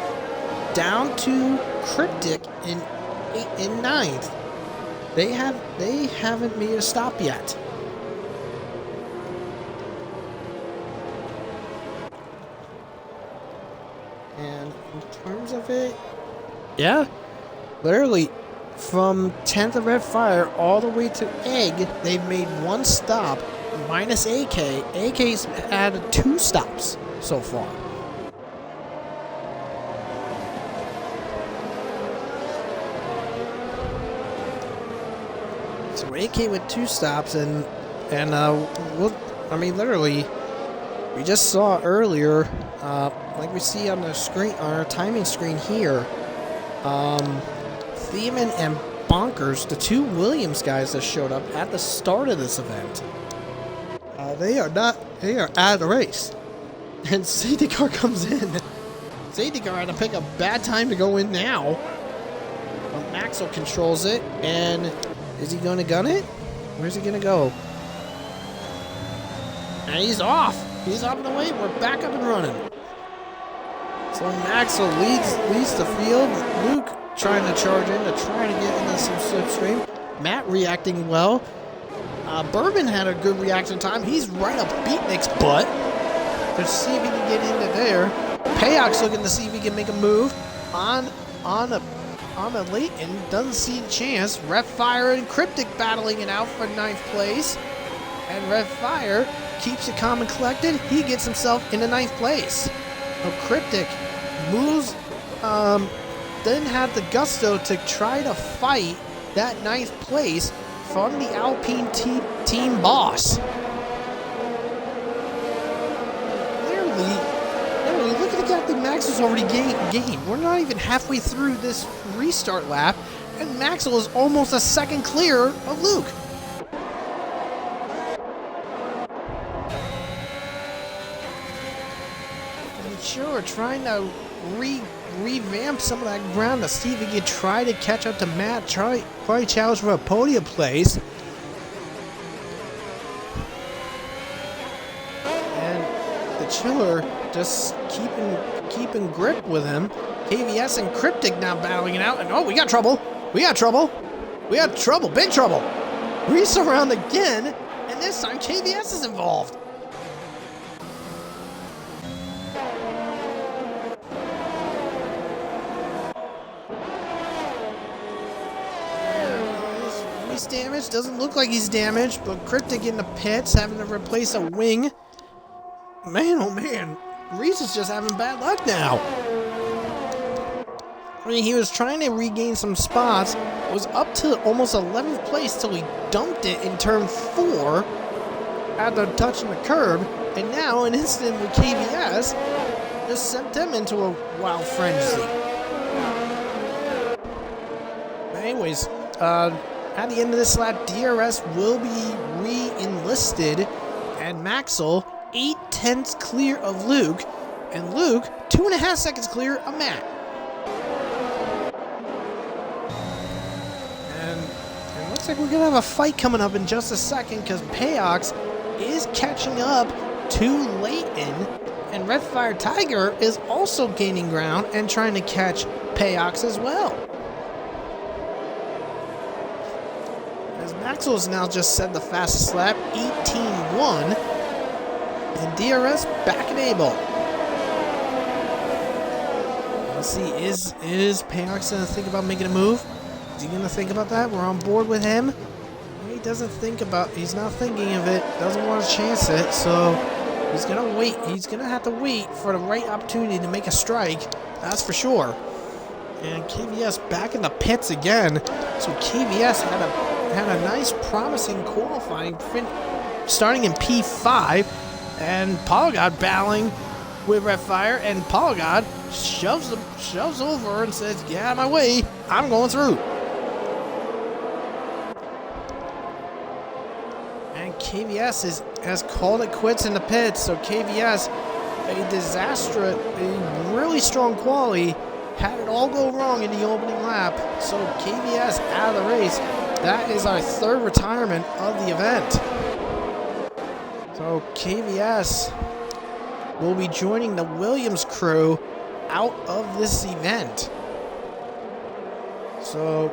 down to Cryptic in 9th. They haven't made a stop yet. And in terms of it, yeah, literally from 10th of Red Fire all the way to Egg, they've made one stop, minus AK. AK's had 2 stops so far. So AK with 2 stops, and literally, we just saw earlier, like we see on the screen, on our timing screen here, Thiemann and Bonkers, the 2 Williams guys that showed up at the start of this event, they are out of the race. And safety car comes in. Safety car had to pick a bad time to go in now. But Maxwell controls it, and is he going to gun it? Where's he going to go? And he's off. He's off and away. We're back up and running. So Maxwell leads the field. Luke trying to charge in, trying to get into some slipstream. Matt reacting well. Bourbon had a good reaction time. He's right up Beatnik's butt to see if he can get into there. Payox looking to see if he can make a move on the Leighton. Doesn't see a chance. Red Fire and Cryptic battling it out for 9th place. And Red Fire keeps it calm and collected. He gets himself into 9th place. Now Cryptic moves, then had the gusto to try to fight that 9th place from the Alpine team boss. Literally, look at the gap that Maxwell's already gained. We're not even halfway through this restart lap, and Maxwell is almost a second clear of Luke. And sure, trying to revamp some of that ground to see if he can try to catch up to Matt. Probably challenge for a podium place. And the Chiller just keeping grip with him. KVS and Cryptic now battling it out. And oh, we got trouble. Big trouble. Resurround again, and this time KVS is involved. Damage doesn't look like he's damaged, but Cryptic in the pits having to replace a wing. Man, oh man, Reese is just having bad luck now. I mean, he was trying to regain some spots, was up to almost 11th place till he dumped it in turn 4 after touching the curb, and now an incident with KVS just sent them into a wild frenzy. But anyways, at the end of this lap, DRS will be re-enlisted, and Maxwell 8/10 clear of Luke, and Luke 2.5 seconds clear of Matt. And it looks like we're gonna have a fight coming up in just a second, because Payox is catching up to Leighton, and Red Fire Tiger is also gaining ground and trying to catch Payox as well. Maxwell's now just set the fastest lap, 18-1, and DRS back and able. Let's see, is Payox going to think about making a move? Is he going to think about that? We're on board with him. He doesn't think about, he's not thinking of it, doesn't want to chance it, so he's going to wait. He's going to have to wait for the right opportunity to make a strike, that's for sure. And KVS back in the pits again, so KVS had a nice, promising qualifying, starting in P5, and Polygod battling with Red Fire, and Polygod shoves over and says, "Get out of my way, I'm going through." And KVS has called it quits in the pits. So KVS, a disaster, a really strong quali, had it all go wrong in the opening lap. So KVS out of the race. That is our third retirement of the event. So KVS will be joining the Williams crew out of this event. So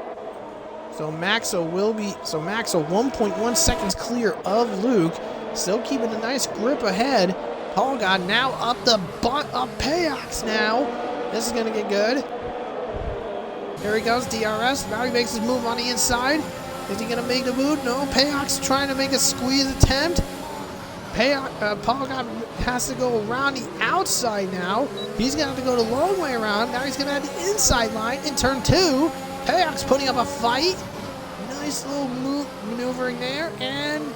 Maxo 1.1 seconds clear of Luke, still keeping a nice grip ahead. Paul God now up the butt of Payox now. This is gonna get good. Here he goes, DRS. Now he makes his move on the inside. Is he gonna make the move? No. Payox trying to make a squeeze attempt. Paul God has to go around the outside now. He's gonna have to go the long way around. Now he's gonna have the inside line in turn 2. Payox putting up a fight. Nice little maneuvering there. And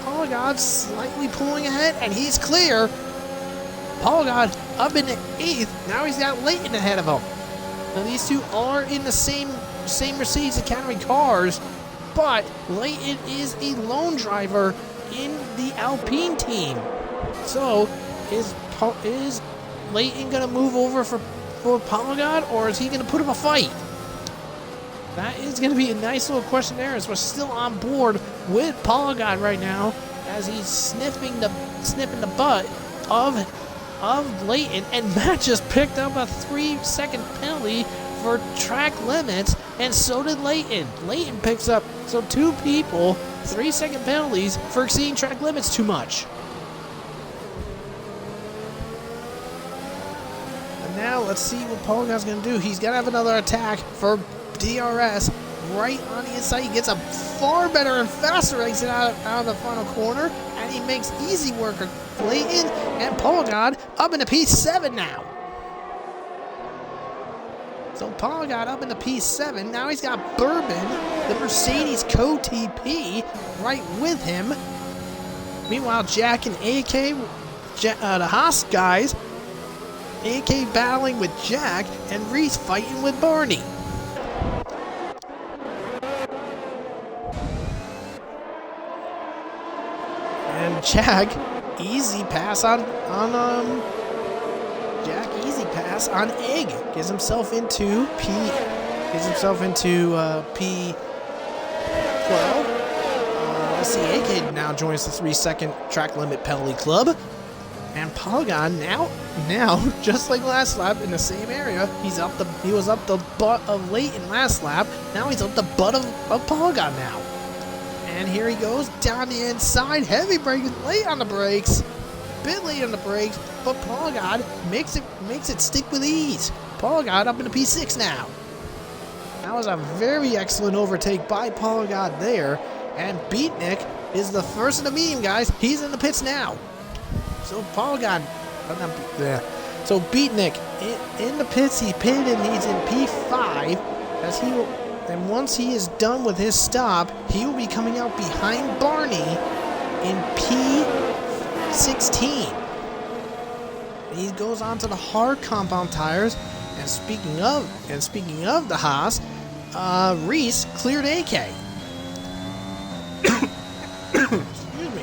Paul God slightly pulling ahead, and he's clear. Paul God up in the 8th. Now he's got Leighton ahead of him. Now these two are in the same Mercedes Academy cars, but Leighton is a lone driver in the Alpine team. So is Leighton gonna move over for Paul God, or is he gonna put up a fight? That is going to be a nice little question there, as we're still on board with Paul God right now, as he's sniffing the butt of Leighton, and Matt just picked up a 3-second penalty for track limits, and so did Leighton. Leighton picks up, so 2 people, 3-second penalties for exceeding track limits too much. And now let's see what Paul God's going to do. He's got to have another attack for DRS right on the inside. He gets a far better and faster exit out of the final corner, and he makes easy work of Leighton and Paul God up into P7 now. So Paul God up into P7. Now he's got Bourbon, the Mercedes co-TP, right with him. Meanwhile, Jack and AK, the Haas guys, AK battling with Jack, and Reese fighting with Barney. And Jack, easy pass on Egg. Gets himself into P12. Let's see, AK now joins the 3-second track limit penalty club. And Polygon now, just like last lap in the same area, he was up the butt of Leighton last lap. Now he's up the butt of Polygon now. And here he goes down the inside, heavy braking, late on the brakes, bit late on the brakes, but Polygon makes it stick with ease. Polygon up into P6 now. That was a very excellent overtake by Polygon there, and Beatnik is the first in the medium, guys. He's in the pits now. So Polygon, so Beatnik in the pits. He pitted and he's in P5 as he will. And once he is done with his stop, he will be coming out behind Barney in P16. And he goes on to the hard compound tires. And speaking of the Haas, Reese cleared AK. Excuse me.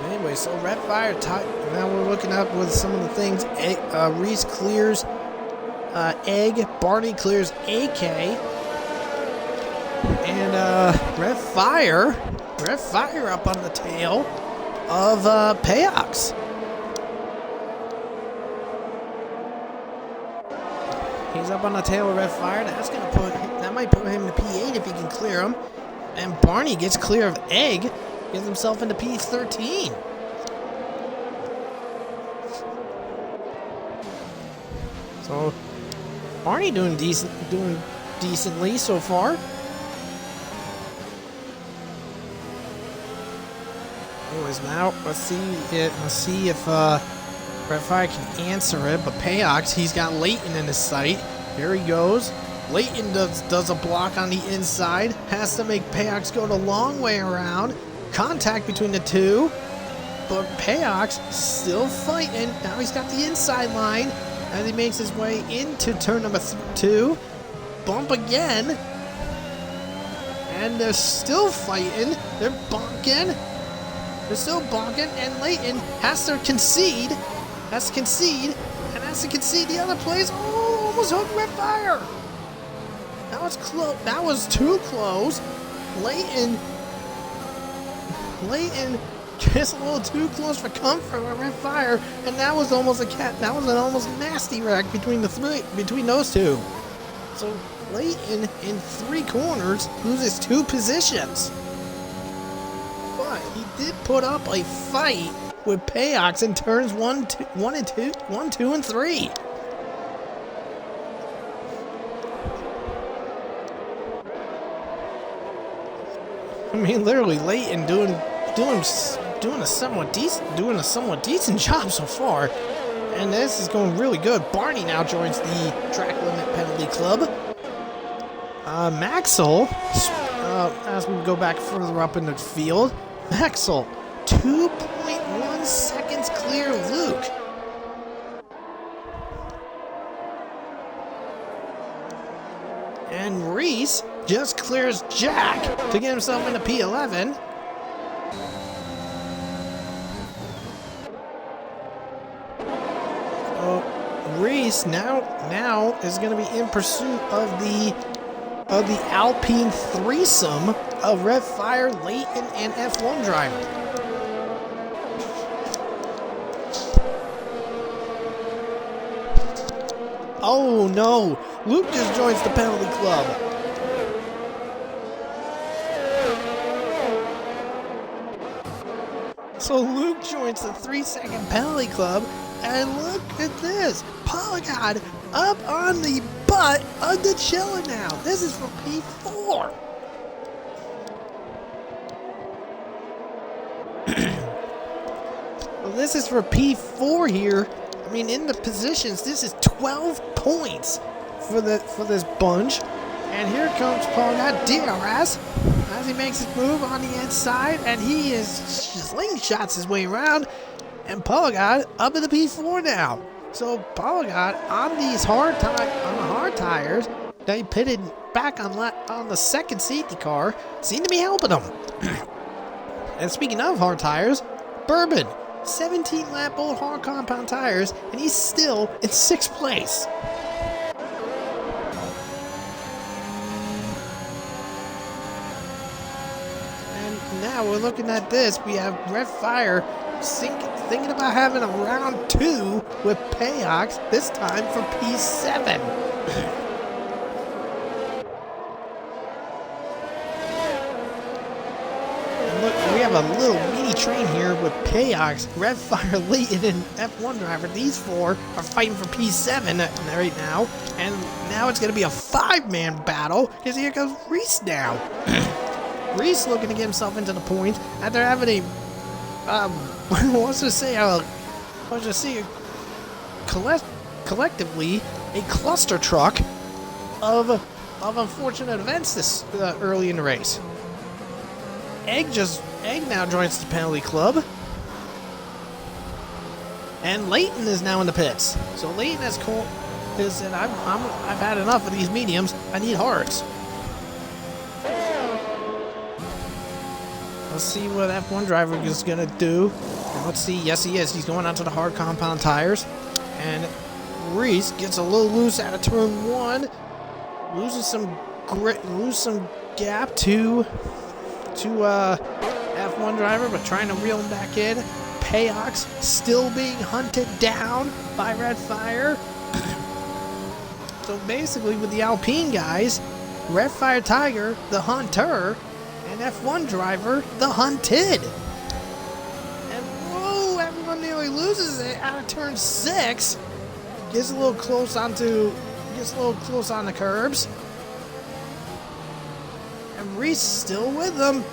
Anyway, so Red Fire, now we're looking up with some of the things. Reese clears Egg, Barney clears AK, and Red Fire up on the tail of Payox. He's up on the tail of Red Fire. That might put him to P8 if he can clear him. And Barney gets clear of Egg, gets himself into P13. So Barney doing decently so far. Anyways, now let's see if Red Fire can answer it. But Payox, he's got Leighton in his sight. Here he goes. Leighton does a block on the inside. Has to make Payox go the long way around. Contact between the two. But Payox still fighting. Now he's got the inside line. as he makes his way into turn number 2. Bump again. And they're still fighting. They're bonking. They're still bonking. And Leighton has to concede. And has to concede the other place. Oh, almost hooked red fire. That was close. That was too close. Leighton gets a little too close for comfort with red fire, and that was almost that was an almost nasty wreck between those two. So Leighton in 3 corners loses 2 positions. But he did put up a fight with Payox in turns 1, 2, and 3. I mean, literally, Leighton doing a somewhat decent job so far, and this is going really good. Barney now joins the track limit penalty club. Maxwell, as we go back further up in the field, Maxwell 2.1 seconds clear Luke. And Reese just clears Jack to get himself into P11. Reese now is going to be in pursuit of the Alpine threesome of Red Fire, Leighton, and F1 driver. Oh no! Luke just joins the penalty club. So Luke joins the 3-second penalty club, and look at this. Polygon up on the butt of the chiller now. This is for P4. Well, this is for P4 here. I mean, in the positions, this is 12 points for this bunch. And here comes Polygon DRS as he makes his move on the inside, and he is slingshots his way around. And Polygon up in the P4 now. So Polygon on these hard tires, they pitted back on the second safety car, seem to be helping them. And speaking of hard tires, Bourbon, 17 lap old hard compound tires, and he's still in 6th place. And now we're looking at this. We have Red Fire thinking about having a round 2 with Payox, this time for P7. And look, we have a little mini train here with Payox, Red Fire, Leighton, and F1 driver. These 4 are fighting for P7 right now, and now it's going to be a 5-man battle, because here comes Reese now. Reese looking to get himself into the points after having collectively a cluster truck of unfortunate events this early in the race. Egg now joins the penalty club, and Leighton is now in the pits. So Leighton has said, I've had enough of these mediums. I need hards. Let's see what F1 driver is going to do. And let's see. Yes, he is. He's going onto the hard compound tires. And Reese gets a little loose out of turn 1. Loses some gap to F1 driver, but trying to reel him back in. Payox still being hunted down by Red Fire. So basically with the Alpine guys, Red Fire Tiger, the hunter, and F1 driver, the hunted. And whoa, everyone nearly loses it out of turn 6. Gets a little close on the curbs. And Reese still with them.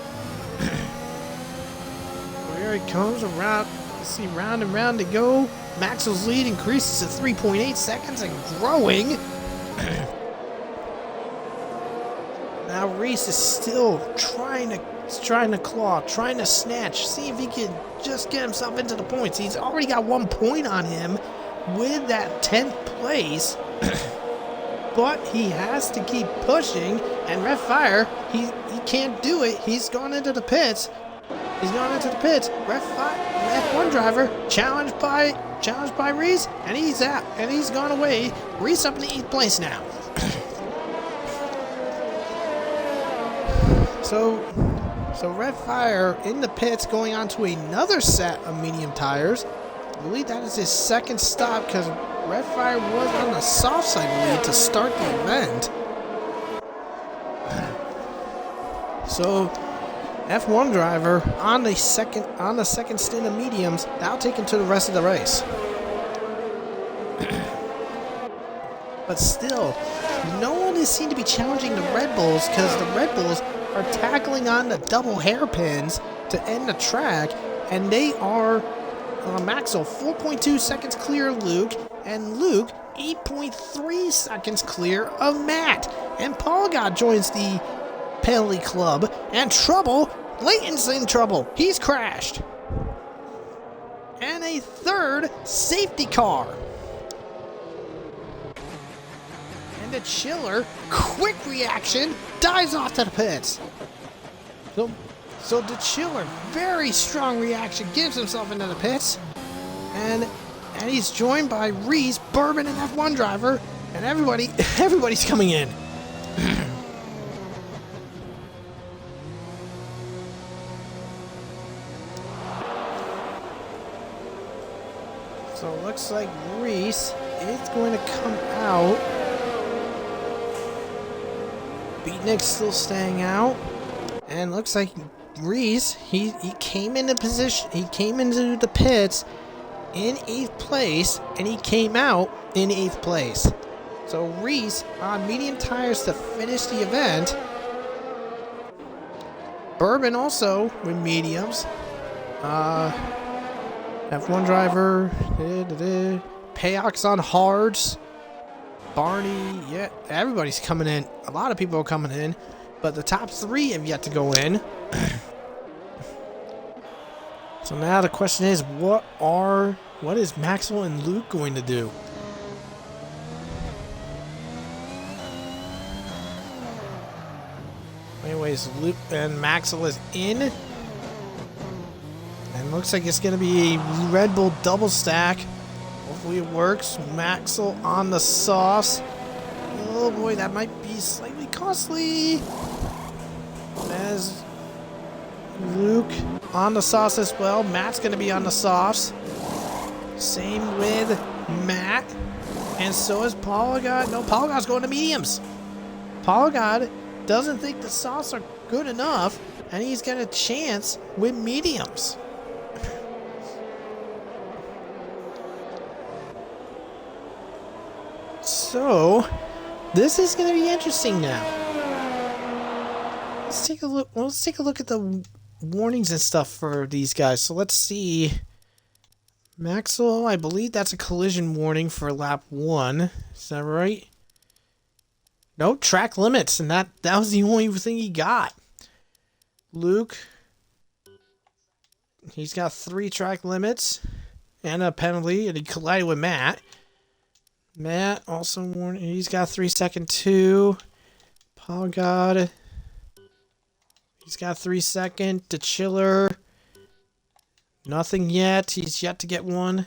Here he comes around. Let's see, round and round to go. Maxwell's lead increases to 3.8 seconds and growing. Now Reese is still trying to claw, trying to snatch, see if he can just get himself into the points. He's already got 1 point on him, with that 10th place. But he has to keep pushing, and Red Fire, he can't do it. He's gone into the pits. Red F1 driver challenged by Reese, and he's out, and he's gone away. Reese up in the 8th place now. So Red Fire in the pits, going on to another set of medium tires. I believe that is his second stop, because Red Fire was on the soft side, I believe, to start the event. So F1 driver on the second stint of mediums, now taken to the rest of the race. But still, no one is seen to be challenging the Red Bulls, because the Red Bulls are tackling on the double hairpins to end the track, and they are Maxwell 4.2 seconds clear of Luke, and Luke 8.3 seconds clear of Matt. And Paul God joins the penalty club, and trouble. Layton's in trouble. He's crashed. And a third safety car. And the Chiller, quick reaction, dives off to the pits. So the Chiller, very strong reaction, gives himself into the pits. And he's joined by Reese, Bourbon, and F1 driver. And everybody's coming in. So it looks like Reese is going to come out. Beatnik's still staying out. And looks like Reese, he came into position, he came into the pits in 8th place, and he came out in 8th place. So Reese on medium tires to finish the event. Bourbon also with mediums. F1 driver, Payox on hards. Barney, yeah, everybody's coming in. A lot of people are coming in, but the top 3 have yet to go in. So now the question is, what is Maxwell and Luke going to do? Anyways, Luke and Maxwell is in. And looks like it's going to be a Red Bull double stack. Hopefully it works. Maxwell on the sauce. Oh boy, that might be slightly costly. As Luke on the sauce as well. Matt's going to be on the sauce. Same with Matt. And so is Paul God. No, Paul God's going to mediums. Paul God doesn't think the sauce are good enough, and he's got a chance with mediums. So, this is going to be interesting now. Let's take a look. Well, let's take a look at the warnings and stuff for these guys. So let's see. Maxwell, I believe that's a collision warning for lap 1. Is that right? No, track limits, and that was the only thing he got. Luke, he's got 3 track limits and a penalty, and he collided with Matt. Matt also warned, he's got 3 second 2. Paul God, he's got 3 second. The Chiller, nothing yet. He's yet to get one.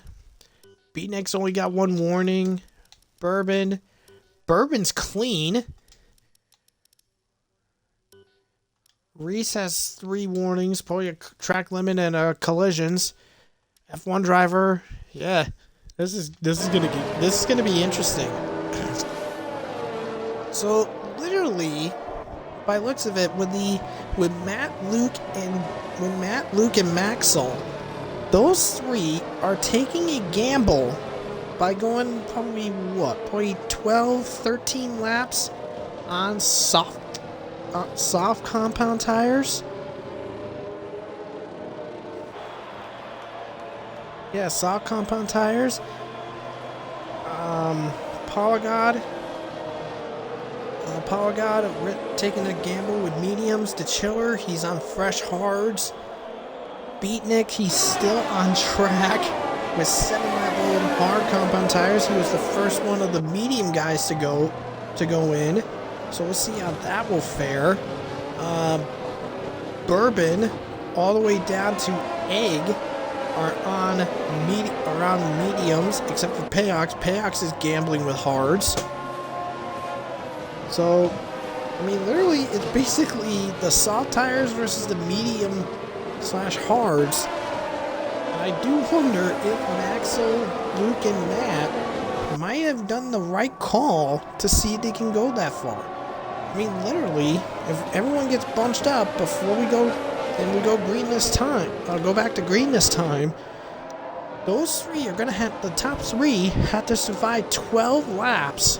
Beatnik's only got 1 warning. Bourbon's clean. Reese has 3 warnings, probably a track limit and collisions. F1 driver, yeah. This is gonna be interesting. So literally, by looks of it, with Matt, Luke, and Maxwell, those 3 are taking a gamble by going probably 12, 13 laps on soft compound tires. Yeah, soft compound tires. Paul God taking a gamble with mediums. The Chiller, he's on fresh hards. Beatnik, he's still on track with 7-lap-old hard compound tires. He was the first one of the medium guys to go in. So we'll see how that will fare. Bourbon, all the way down to Egg, are on around mediums, except for Payox. Payox is gambling with hards. So, I mean, literally, it's basically the soft tires versus the medium / hards. I do wonder if Maxwell, Luke, and Matt might have done the right call to see if they can go that far. I mean, literally, if everyone gets bunched up before we go, and we go green this time, go back to green this time, those three are gonna have, the top three have to survive 12 laps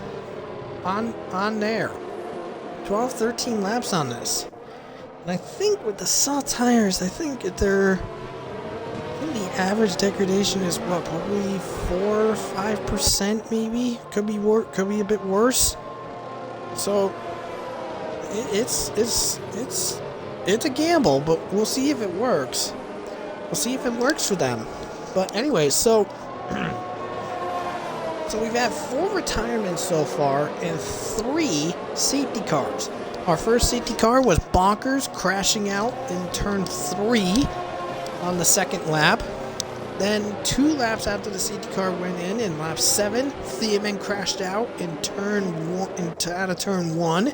on there. 12, 13 laps on this. And I think with the soft tires, I think the average degradation is what, probably 4 or 5% maybe? Could be a bit worse. So it's a gamble, but we'll see if it works. We'll see if it works for them. But anyway, so we've had 4 retirements so far and 3 safety cars. Our first safety car was Bonkers crashing out in turn 3 on the second lap. Then 2 laps after the safety car went in lap 7, Theoman crashed out in out of turn 1.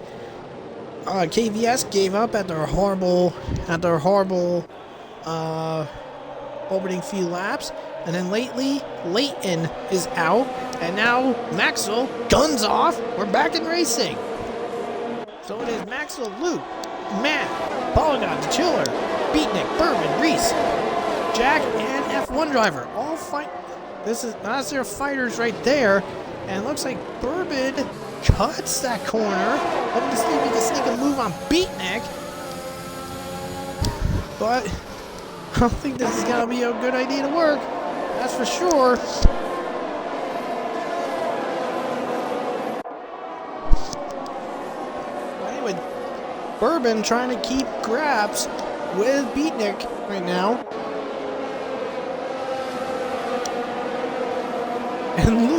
KVS gave up at their horrible opening few laps, and then lately Leighton is out, and now Maxwell guns off. We're back in racing. So it is Maxwell, Luke, Matt, Polygon, the Chiller, Beatnik, Bourbon, Reese, Jack, and F1 driver all fight. That's their fighters right there, and it looks like Bourbon cuts that corner. Looking to see if he can sneak a move on Beatnik. But I don't think this is gonna be a good idea to work. That's for sure. Anyway, Bourbon trying to keep grabs with Beatnik right now. And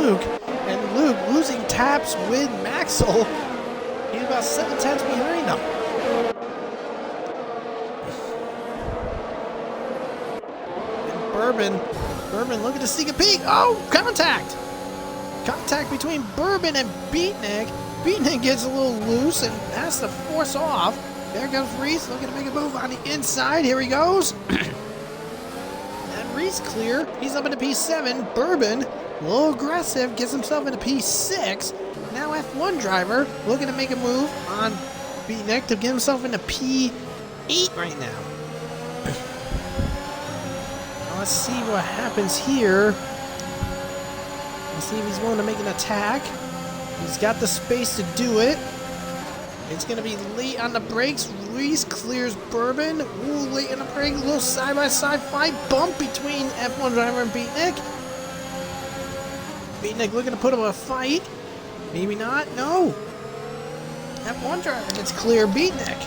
Luke losing taps with Maxwell. He's about 7 tenths behind them. And Bourbon looking to sneak a peek. Oh, contact! Contact between Bourbon and Beatnik. Beatnik gets a little loose and has to force off. There goes Reese looking to make a move on the inside. Here he goes. And Reese clear. He's up into P7. Bourbon, a little aggressive, gets himself into P6. Now F1 driver looking to make a move on Beatnik to get himself into P8 right now. Let's see what happens here. Let's see if he's willing to make an attack. He's got the space to do it. It's going to be late on the brakes. Reese clears Bourbon. Ooh, late on the brake. A little side-by-side fight bump between F1 driver and Beatnik. Beatnik looking to put up a fight. Maybe not. No. F1 driver gets clear Beatnik.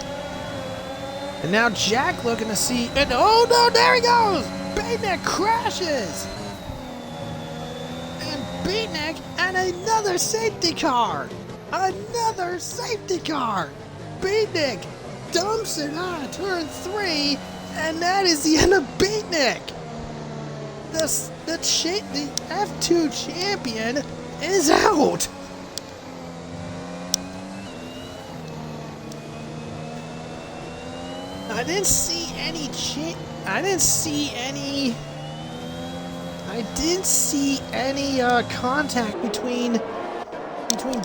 And now Jack looking to see. And oh no, there he goes. Beatnik crashes. And Beatnik and another safety car. Another safety car. Beatnik dumps it out of turn 3. And that is the end of Beatnik. The F2 champion is out. I didn't see any contact between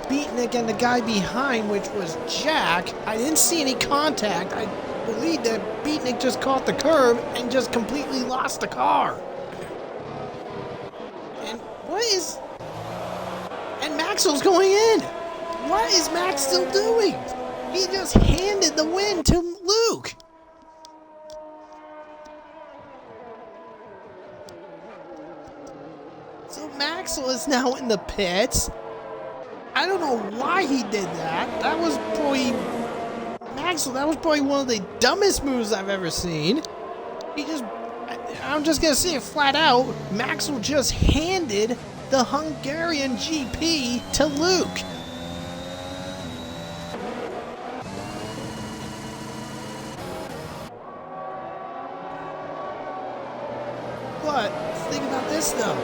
Beatnik and the guy behind, which was Jack. I didn't see any contact. I believe that Beatnik just caught the curb and just completely lost the car. And Maxwell's going in. What is Max still doing? He just handed the win to Luke. So Maxwell is now in the pits. I don't know why he did that. That was probably one of the dumbest moves I've ever seen. I'm just gonna say it flat out. Maxwell just handed the Hungarian GP to Luke. But think about this though.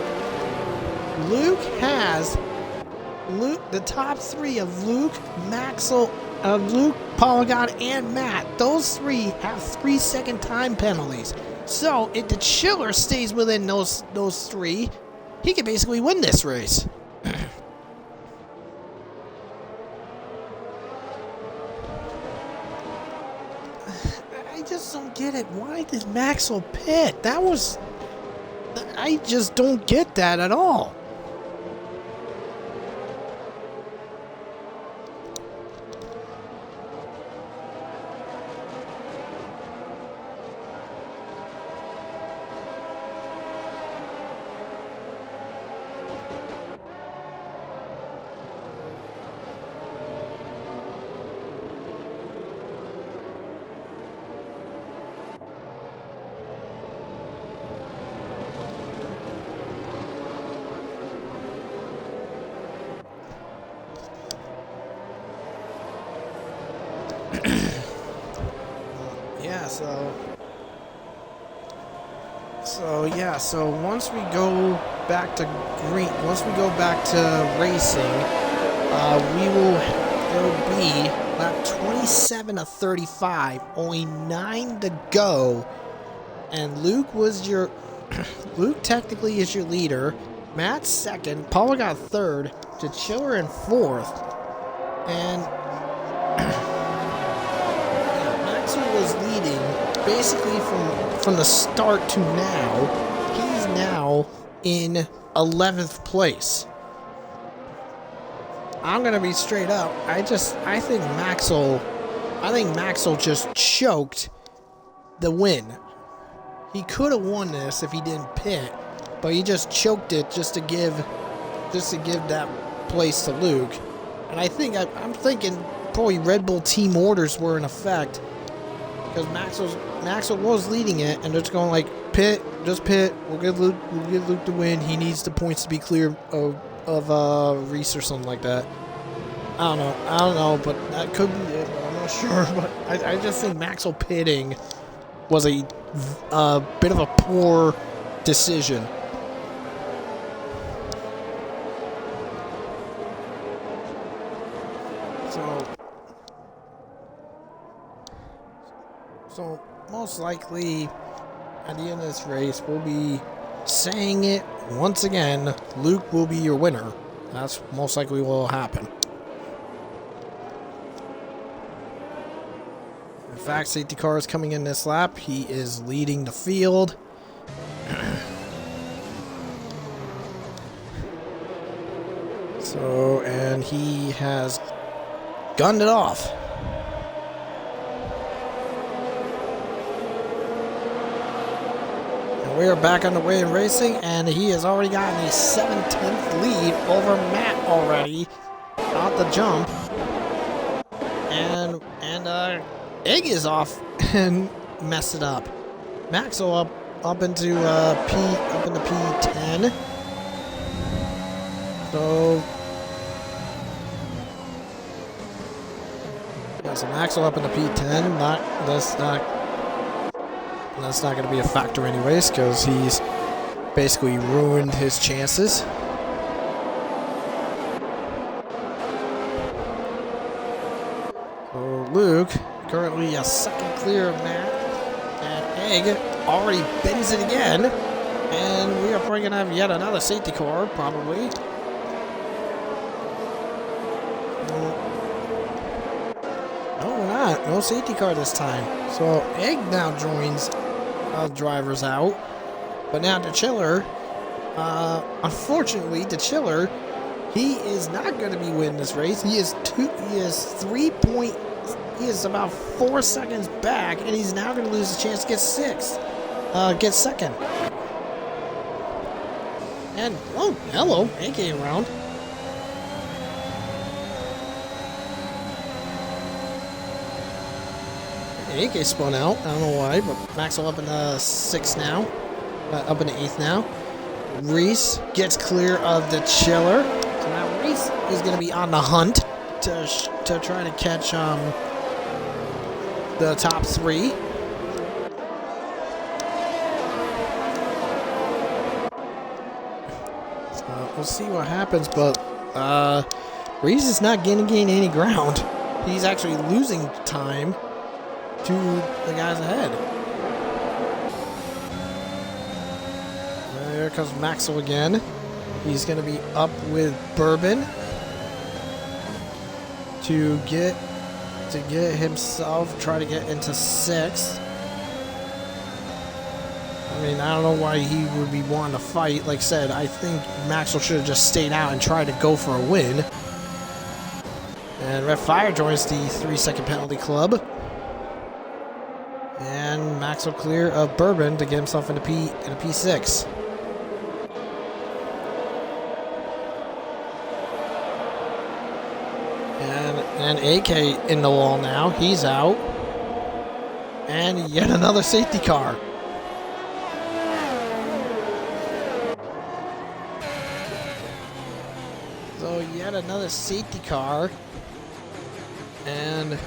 The top three of Luke, Maxwell, Luke, Polygon, and Matt. Those three have 3-second time penalties. So if the Chiller stays within those three, he can basically win this race. I just don't get it. Why did Maxwell pit? I just don't get that at all. So once we go back to racing, it'll be lap 27 of 35, only 9 to go, and Luke technically is your leader, Matt's second, Paula got third, Chiller in fourth, and Maxwell was leading basically from the start to now. He's now in 11th place. I'm gonna be straight up. I think Maxwell just choked the win. He could have won this if he didn't pit, but he just choked it just to give that place to Luke. And I'm thinking probably Red Bull team orders were in effect because Maxwell was leading it, and they're just going like pit. Just pit. We'll give Luke the win. He needs the points to be clear of Reese or something like that. I don't know, but that could be it. But I'm not sure. But I just think Maxwell pitting was a bit of a poor decision. So most likely, at the end of this race, we'll be saying it once again. Luke will be your winner. That's most likely what will happen. In fact, safety car is coming in this lap. He is leading the field. And he has gunned it off. We are back on the way in racing, and he has already gotten a 7/10 lead over Matt already out the jump. And Egg is off and messed it up. Maxwell up into P10. So Maxwell up into P10. That's not going to be a factor anyways, because he's basically ruined his chances. So Luke, currently a second clear of Matt, and Egg already bends it again, and we are probably going to have yet another safety car, probably. No, we're not. No safety car this time. So Egg now joins drivers out, but now the Chiller, unfortunately, the Chiller, he is not going to be winning this race. He is about 4 seconds back, and he's now going to lose his chance to get second. And oh, hello, Egg came around. AK spun out. I don't know why, but Maxwell up in 6th now. up in the 8th now. Reese gets clear of the chiller. So now Reese is going to be on the hunt to try to catch the top 3. So we'll see what happens, but Reese is not going to gain any ground. He's actually losing time to the guys ahead. There comes Maxwell again. He's going to be up with Bourbon to get himself, try to get into 6th. I mean, I don't know why he would be wanting to fight. Like I said, I think Maxwell should have just stayed out and tried to go for a win. And Red Fire joins the 3-second penalty club. And Maxwell clear of Bourbon to get himself into P6. And AK in the wall now. He's out. And yet another safety car. So yet another safety car. And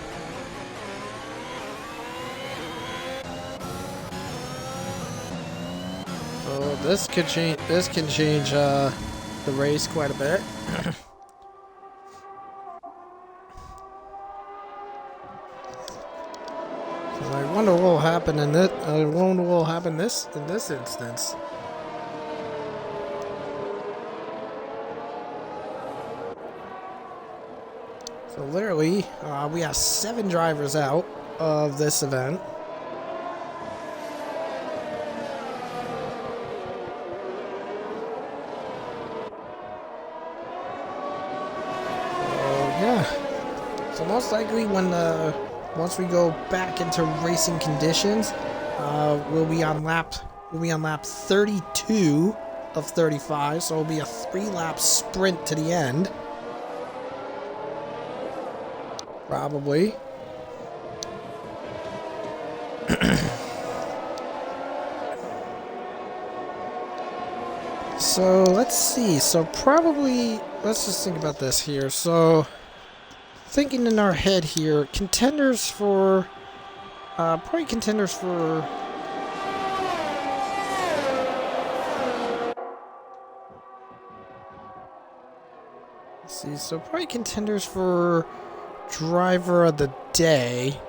so this can change the race quite a bit. I wonder what will happen in this. I wonder what will happen in this instance. So literally, we have 7 drivers out of this event. So yeah. So most likely when once we go back into racing conditions, we'll be on lap 32 of 35, so it'll be a 3-lap sprint to the end. Probably. So let's see. So probably let's just think about this here. So thinking in our head here, contenders for probably contenders for let's see, so probably contenders for driver of the day.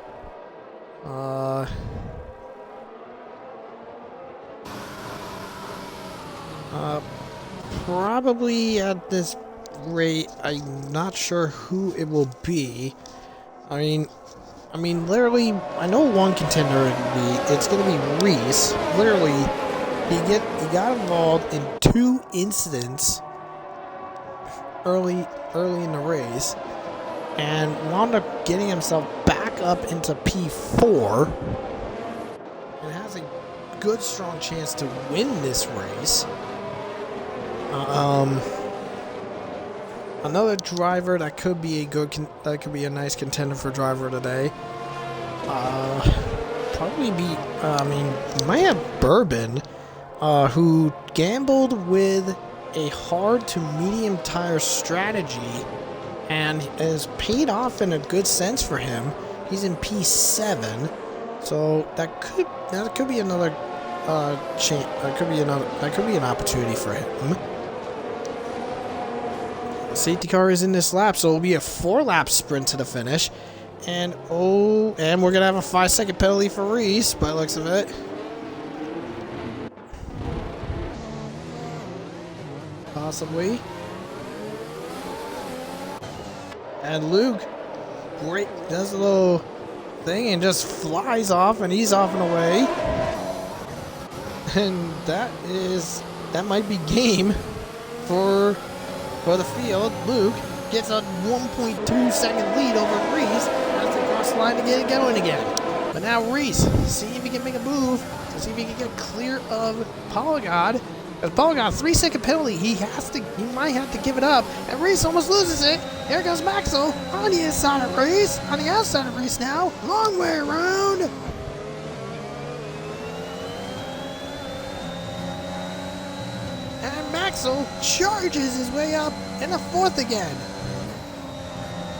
Probably at this rate, I'm not sure who it will be. I mean, literally, I know one contender would be. It's gonna be Reese. Literally, he got involved in 2 incidents early in the race, and wound up getting himself back up into P4, and has a good, strong chance to win this race. Another driver that could be a nice contender for driver today. Probably be. We might have Bourbon, who gambled with a hard to medium tire strategy, and has paid off in a good sense for him. He's in P7, so that could be another that could be an opportunity for him. The safety car is in this lap, so it'll be a 4-lap sprint to the finish. And we're gonna have a 5-second penalty for Reese by the looks of it. Possibly. And Luke does a little thing and just flies off, and he's off and away. And that might be game for the field. Luke gets a 1.2 second lead over Reese as they cross the line to get it going again. But now Reese, see if he can make a move to see if he can get clear of Polygon. Because Polygon, 3-second penalty, he might have to give it up. And Reese almost loses it. Here goes Maxwell on the inside of Reese, on the outside of Reese now. Long way around. Maxwell charges his way up in the fourth again.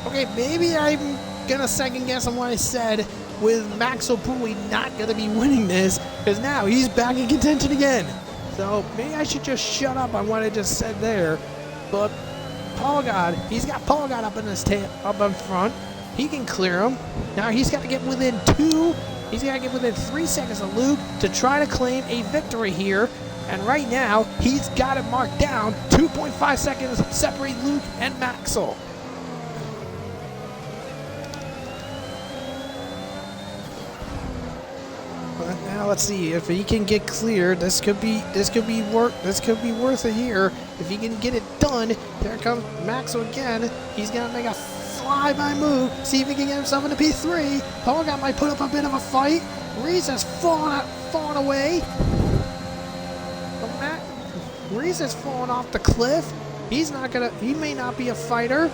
Okay, maybe I'm gonna second guess on what I said with Maxwell probably not gonna be winning this, because now he's back in contention again. So maybe I should just shut up on what I just said there. But Paul God, he's got Paul God up in his up in front. He can clear him. Now he's got to get within 3 seconds of Luke to try to claim a victory here. And right now, he's got it marked down. 2.5 seconds separate Luke and Maxwell. But now let's see if he can get cleared. This could be worth a year if he can get it done. Here comes Maxwell again. He's gonna make a flyby move. See if he can get himself into P3. Paul God might put up a bit of a fight. Reese has fallen away. Reese has fallen off the cliff. He may not be a fighter.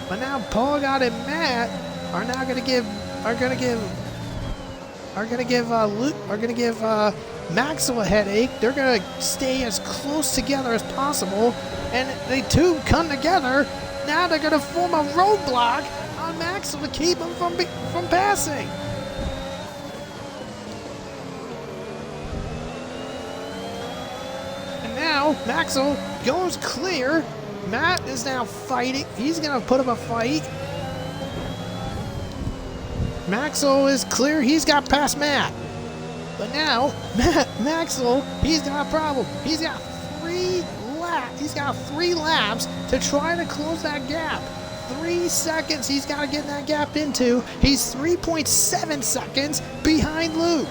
But now Paul God and Matt are gonna give Maxwell a headache. They're gonna stay as close together as possible, and they two come together. Now they're gonna form a roadblock on Maxwell to keep him from passing. And now Maxwell goes clear. Matt is now fighting. He's gonna put up a fight. Maxwell is clear. He's got past Matt. But now, Maxwell, he's got a problem. He's got 3 laps to try to close that gap. 3 seconds he's got to get that gap into. He's 3.7 seconds behind Luke.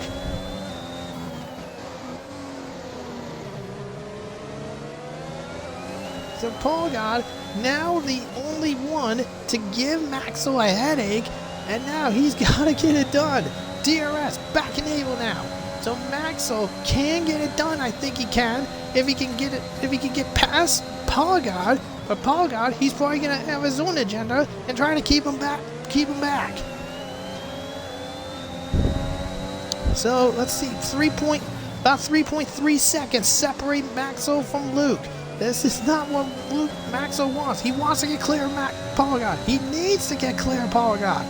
So Paul God, now the only one to give Maxwell a headache. And now he's got to get it done. DRS back enabled now. So Maxwell can get it done. I think he can. If he can get past Paul God. But Paul God, he's probably gonna have his own agenda and trying to keep him back. So let's see. About 3.3 seconds separate Maxwell from Luke. This is not what Maxwell wants. He wants to get clear of Paul God. He needs to get clear of Paul God.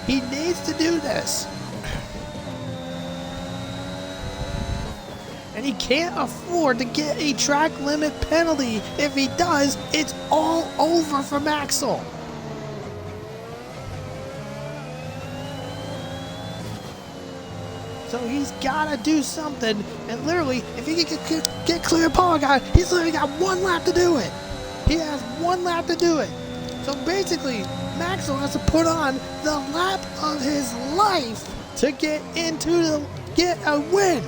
He needs to do this. And he can't afford to get a track limit penalty. If he does, it's all over for Maxwell. So he's got to do something. And literally, if he can get clear of Paul God, he's literally got 1 lap to do it. He has 1 lap to do it. So basically, Maxwell has to put on the lap of his life to get a win.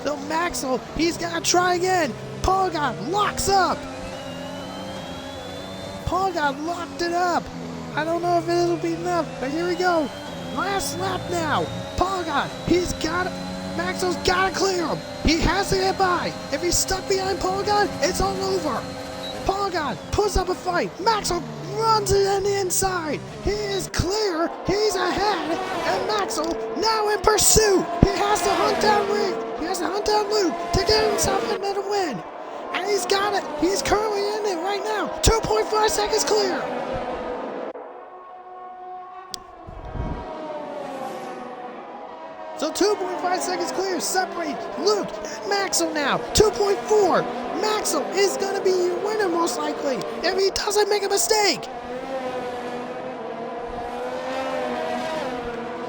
So Maxwell, he's got to try again. Paul God locks up. Paul God locked it up. I don't know if it'll be enough, but here we go. Last lap now. Paul God, Maxwell's got to clear him. He has to get by. If he's stuck behind Paul God, it's all over. Paul God puts up a fight. Maxwell runs it on the inside. He is clear. He's ahead. And Maxwell now in pursuit. He has to hunt down Luke to get himself another win. And he's got it. He's currently in it right now. 2.5 seconds clear. So 2.5 seconds clear. Separate Luke and Maxwell now. 2.4. Maxwell is going to be your winner most likely if he doesn't make a mistake.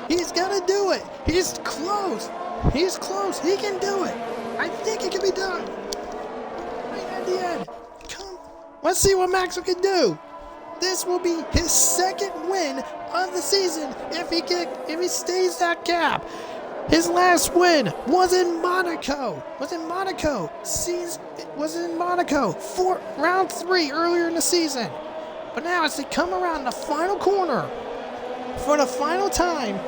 He's going to do it. He's close. He's close. He can do it. I think it can be done. Right at the end. Let's see what Maxwell can do. This will be his second win of the season if he stays that gap. His last win was in Monaco. For round 3 earlier in the season. But now as they come around the final corner, for the final time,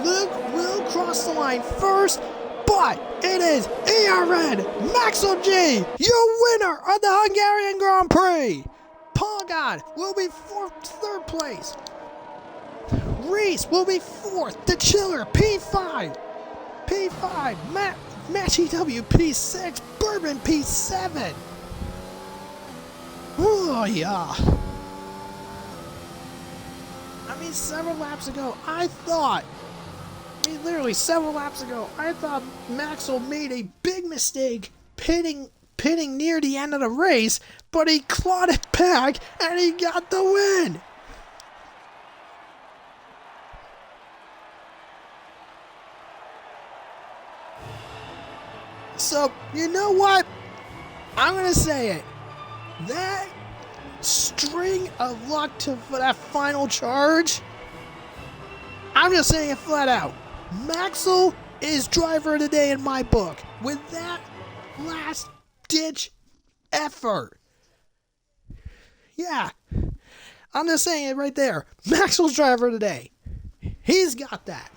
Luke will cross the line first, but it is ARN Maxwell G, your winner of the Hungarian Grand Prix. Paul God will be 3rd place. Reese will be 4th. The Chiller P5. Matchy WP6, Bourbon P7. Oh, yeah. I mean, several laps ago, literally several laps ago, I thought Maxwell made a big mistake pitting near the end of the race, but he clawed it back and he got the win. So, you know what? I'm going to say it. That string of luck for that final charge, I'm just saying it flat out. Maxwell is driver of the day in my book with that last ditch effort. Yeah, I'm just saying it right there. Maxwell's driver of the day. He's got that.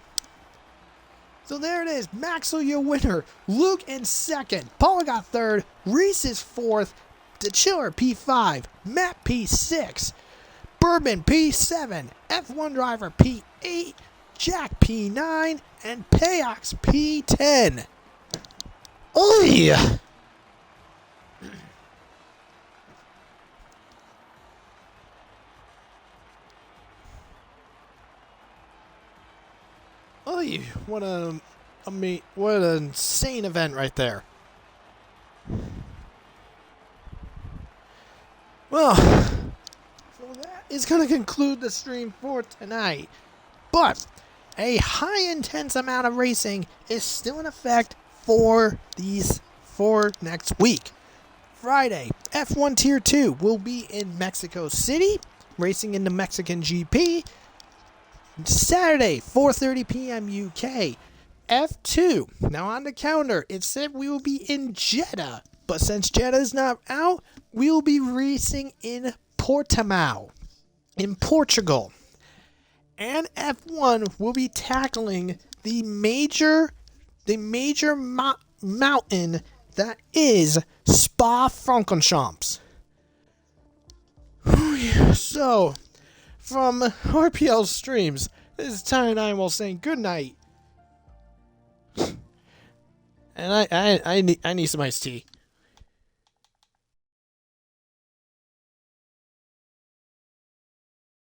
So there it is. Maxwell, your winner. Luke in second. Paula got third. Reese is fourth. The Chiller P5. Matt P6. Bourbon P7. F1 driver P8. Jack P9. And Payox P10. Oh yeah. Oh, what an insane event right there. Well, so that is going to conclude the stream for tonight. But a high intense amount of racing is still in effect for next week. Friday, F1 Tier 2 will be in Mexico City, racing in the Mexican GP. Saturday, 4:30 p.m. UK, F2. Now on the calendar, it said we will be in Jeddah, but since Jeddah is not out, we will be racing in Portimao, in Portugal. And F1 will be tackling the major mountain that is Spa-Francorchamps. So, from RPL Streams, this is Ty and Ironwolf saying good night. And I need some iced tea.